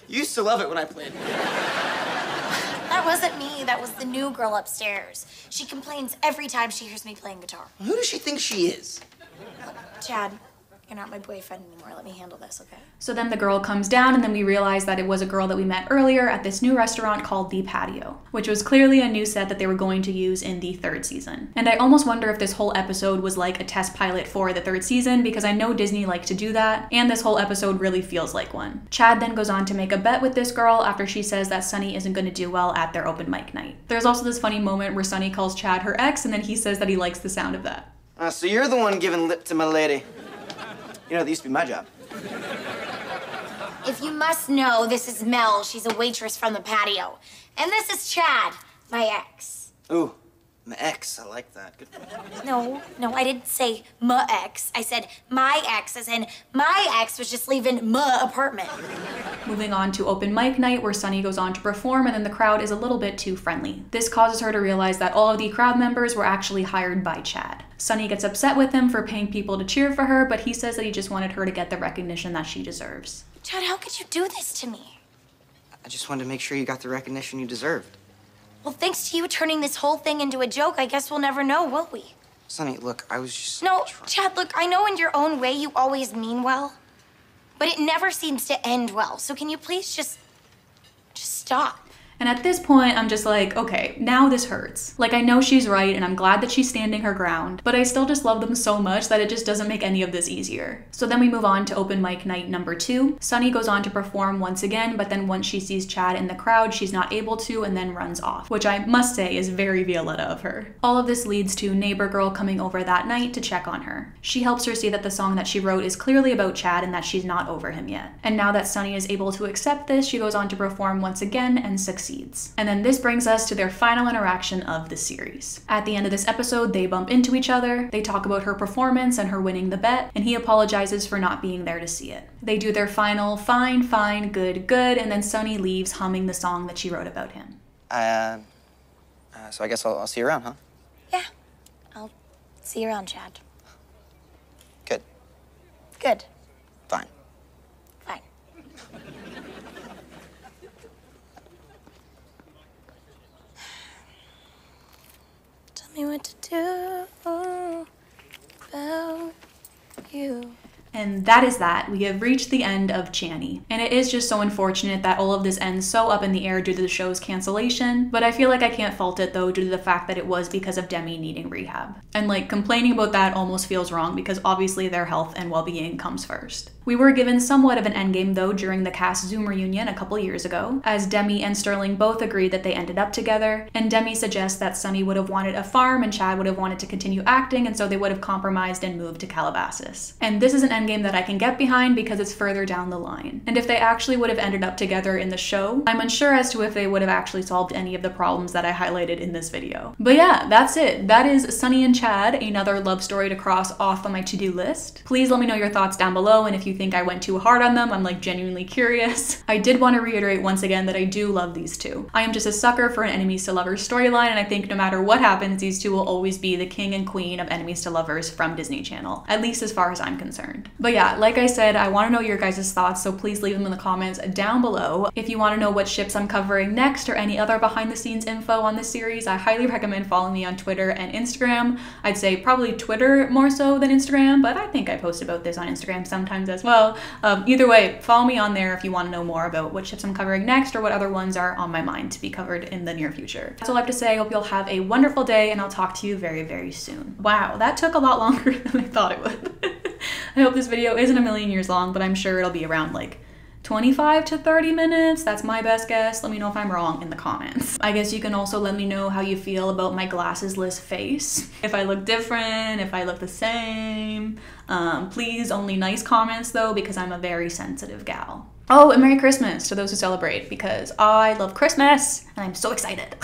You used to love it when I played. That wasn't me. That was the new girl upstairs. She complains every time she hears me playing guitar. Who does she think she is? Chad, you're not my boyfriend anymore. Let me handle this, okay? So then the girl comes down and then we realize that it was a girl that we met earlier at this new restaurant called The Patio, which was clearly a new set that they were going to use in the 3rd season. And I almost wonder if this whole episode was like a test pilot for the 3rd season because I know Disney liked to do that, and this whole episode really feels like one. Chad then goes on to make a bet with this girl after she says that Sunny isn't going to do well at their open mic night. There's also this funny moment where Sunny calls Chad her ex and then he says that he likes the sound of that. So you're the one giving lip to my lady. You know, that used to be my job. If you must know, this is Mel. She's a waitress from the patio. And this is Chad, my ex. Ooh, my ex. I like that. Good. No, I didn't say my ex. I said my ex, as in my ex was just leaving my apartment. Moving on to open mic night where Sunny goes on to perform and then the crowd is a little bit too friendly. This causes her to realize that all of the crowd members were actually hired by Chad. Sunny gets upset with him for paying people to cheer for her, but he says that he just wanted her to get the recognition that she deserves. Chad, how could you do this to me? I just wanted to make sure you got the recognition you deserved. Well, thanks to you turning this whole thing into a joke, I guess we'll never know, will we? Sonny, look, I was just... No, Chad, look, I know in your own way you always mean well, but it never seems to end well. So can you please just stop? And at this point, I'm just like, okay, now this hurts. Like, I know she's right and I'm glad that she's standing her ground, but I still just love them so much that it just doesn't make any of this easier. So then we move on to open mic night number 2. Sunny goes on to perform once again, but then once she sees Chad in the crowd, she's not able to and then runs off, which I must say is very Violetta of her. All of this leads to Neighbor Girl coming over that night to check on her. She helps her see that the song that she wrote is clearly about Chad and that she's not over him yet. And now that Sunny is able to accept this, she goes on to perform once again and succeeds. And then this brings us to their final interaction of the series. At the end of this episode, they bump into each other, they talk about her performance and her winning the bet, and he apologizes for not being there to see it. They do their final fine, fine, good, good, and then Sunny leaves humming the song that she wrote about him. So I guess I'll see you around, huh? Yeah, I'll see you around, Chad. Good. Good. Fine. Fine. Tell me what to do about you. And that is that. We have reached the end of Channy. And it is just so unfortunate that all of this ends so up in the air due to the show's cancellation, but I feel like I can't fault it though due to the fact that it was because of Demi needing rehab. And like, complaining about that almost feels wrong because obviously their health and well-being comes first. We were given somewhat of an endgame though during the cast Zoom reunion a couple years ago, as Demi and Sterling both agreed that they ended up together, and Demi suggests that Sunny would have wanted a farm and Chad would have wanted to continue acting, and so they would have compromised and moved to Calabasas. And this is an endgame that I can get behind because it's further down the line. And if they actually would have ended up together in the show, I'm unsure as to if they would have actually solved any of the problems that I highlighted in this video. But yeah, that's it. That is Sunny and Chad, another love story to cross off on my to-do list. Please let me know your thoughts down below, and if you think I went too hard on them, I'm like genuinely curious. I did want to reiterate once again that I do love these two. I am just a sucker for an enemies to lovers storyline, and I think no matter what happens, these two will always be the king and queen of enemies to lovers from Disney Channel, at least as far as I'm concerned. But yeah, like I said, I want to know your guys' thoughts, so please leave them in the comments down below. If you want to know what ships I'm covering next or any other behind the scenes info on this series, I highly recommend following me on Twitter and Instagram. I'd say probably Twitter more so than Instagram, but I think I post about this on Instagram sometimes as well. Either way, follow me on there if you want to know more about what ships I'm covering next or what other ones are on my mind to be covered in the near future. That's all I have to say. I hope you'll have a wonderful day, and I'll talk to you very, very soon. Wow, that took a lot longer than I thought it would. I hope this video isn't a million years long, but I'm sure it'll be around like 25 to 30 minutes. That's my best guess. Let me know if I'm wrong in the comments. I guess you can also let me know how you feel about my glasses-less face. If I look different, if I look the same. Please, only nice comments though, because I'm a very sensitive gal. Oh, and Merry Christmas to those who celebrate, because I love Christmas and I'm so excited.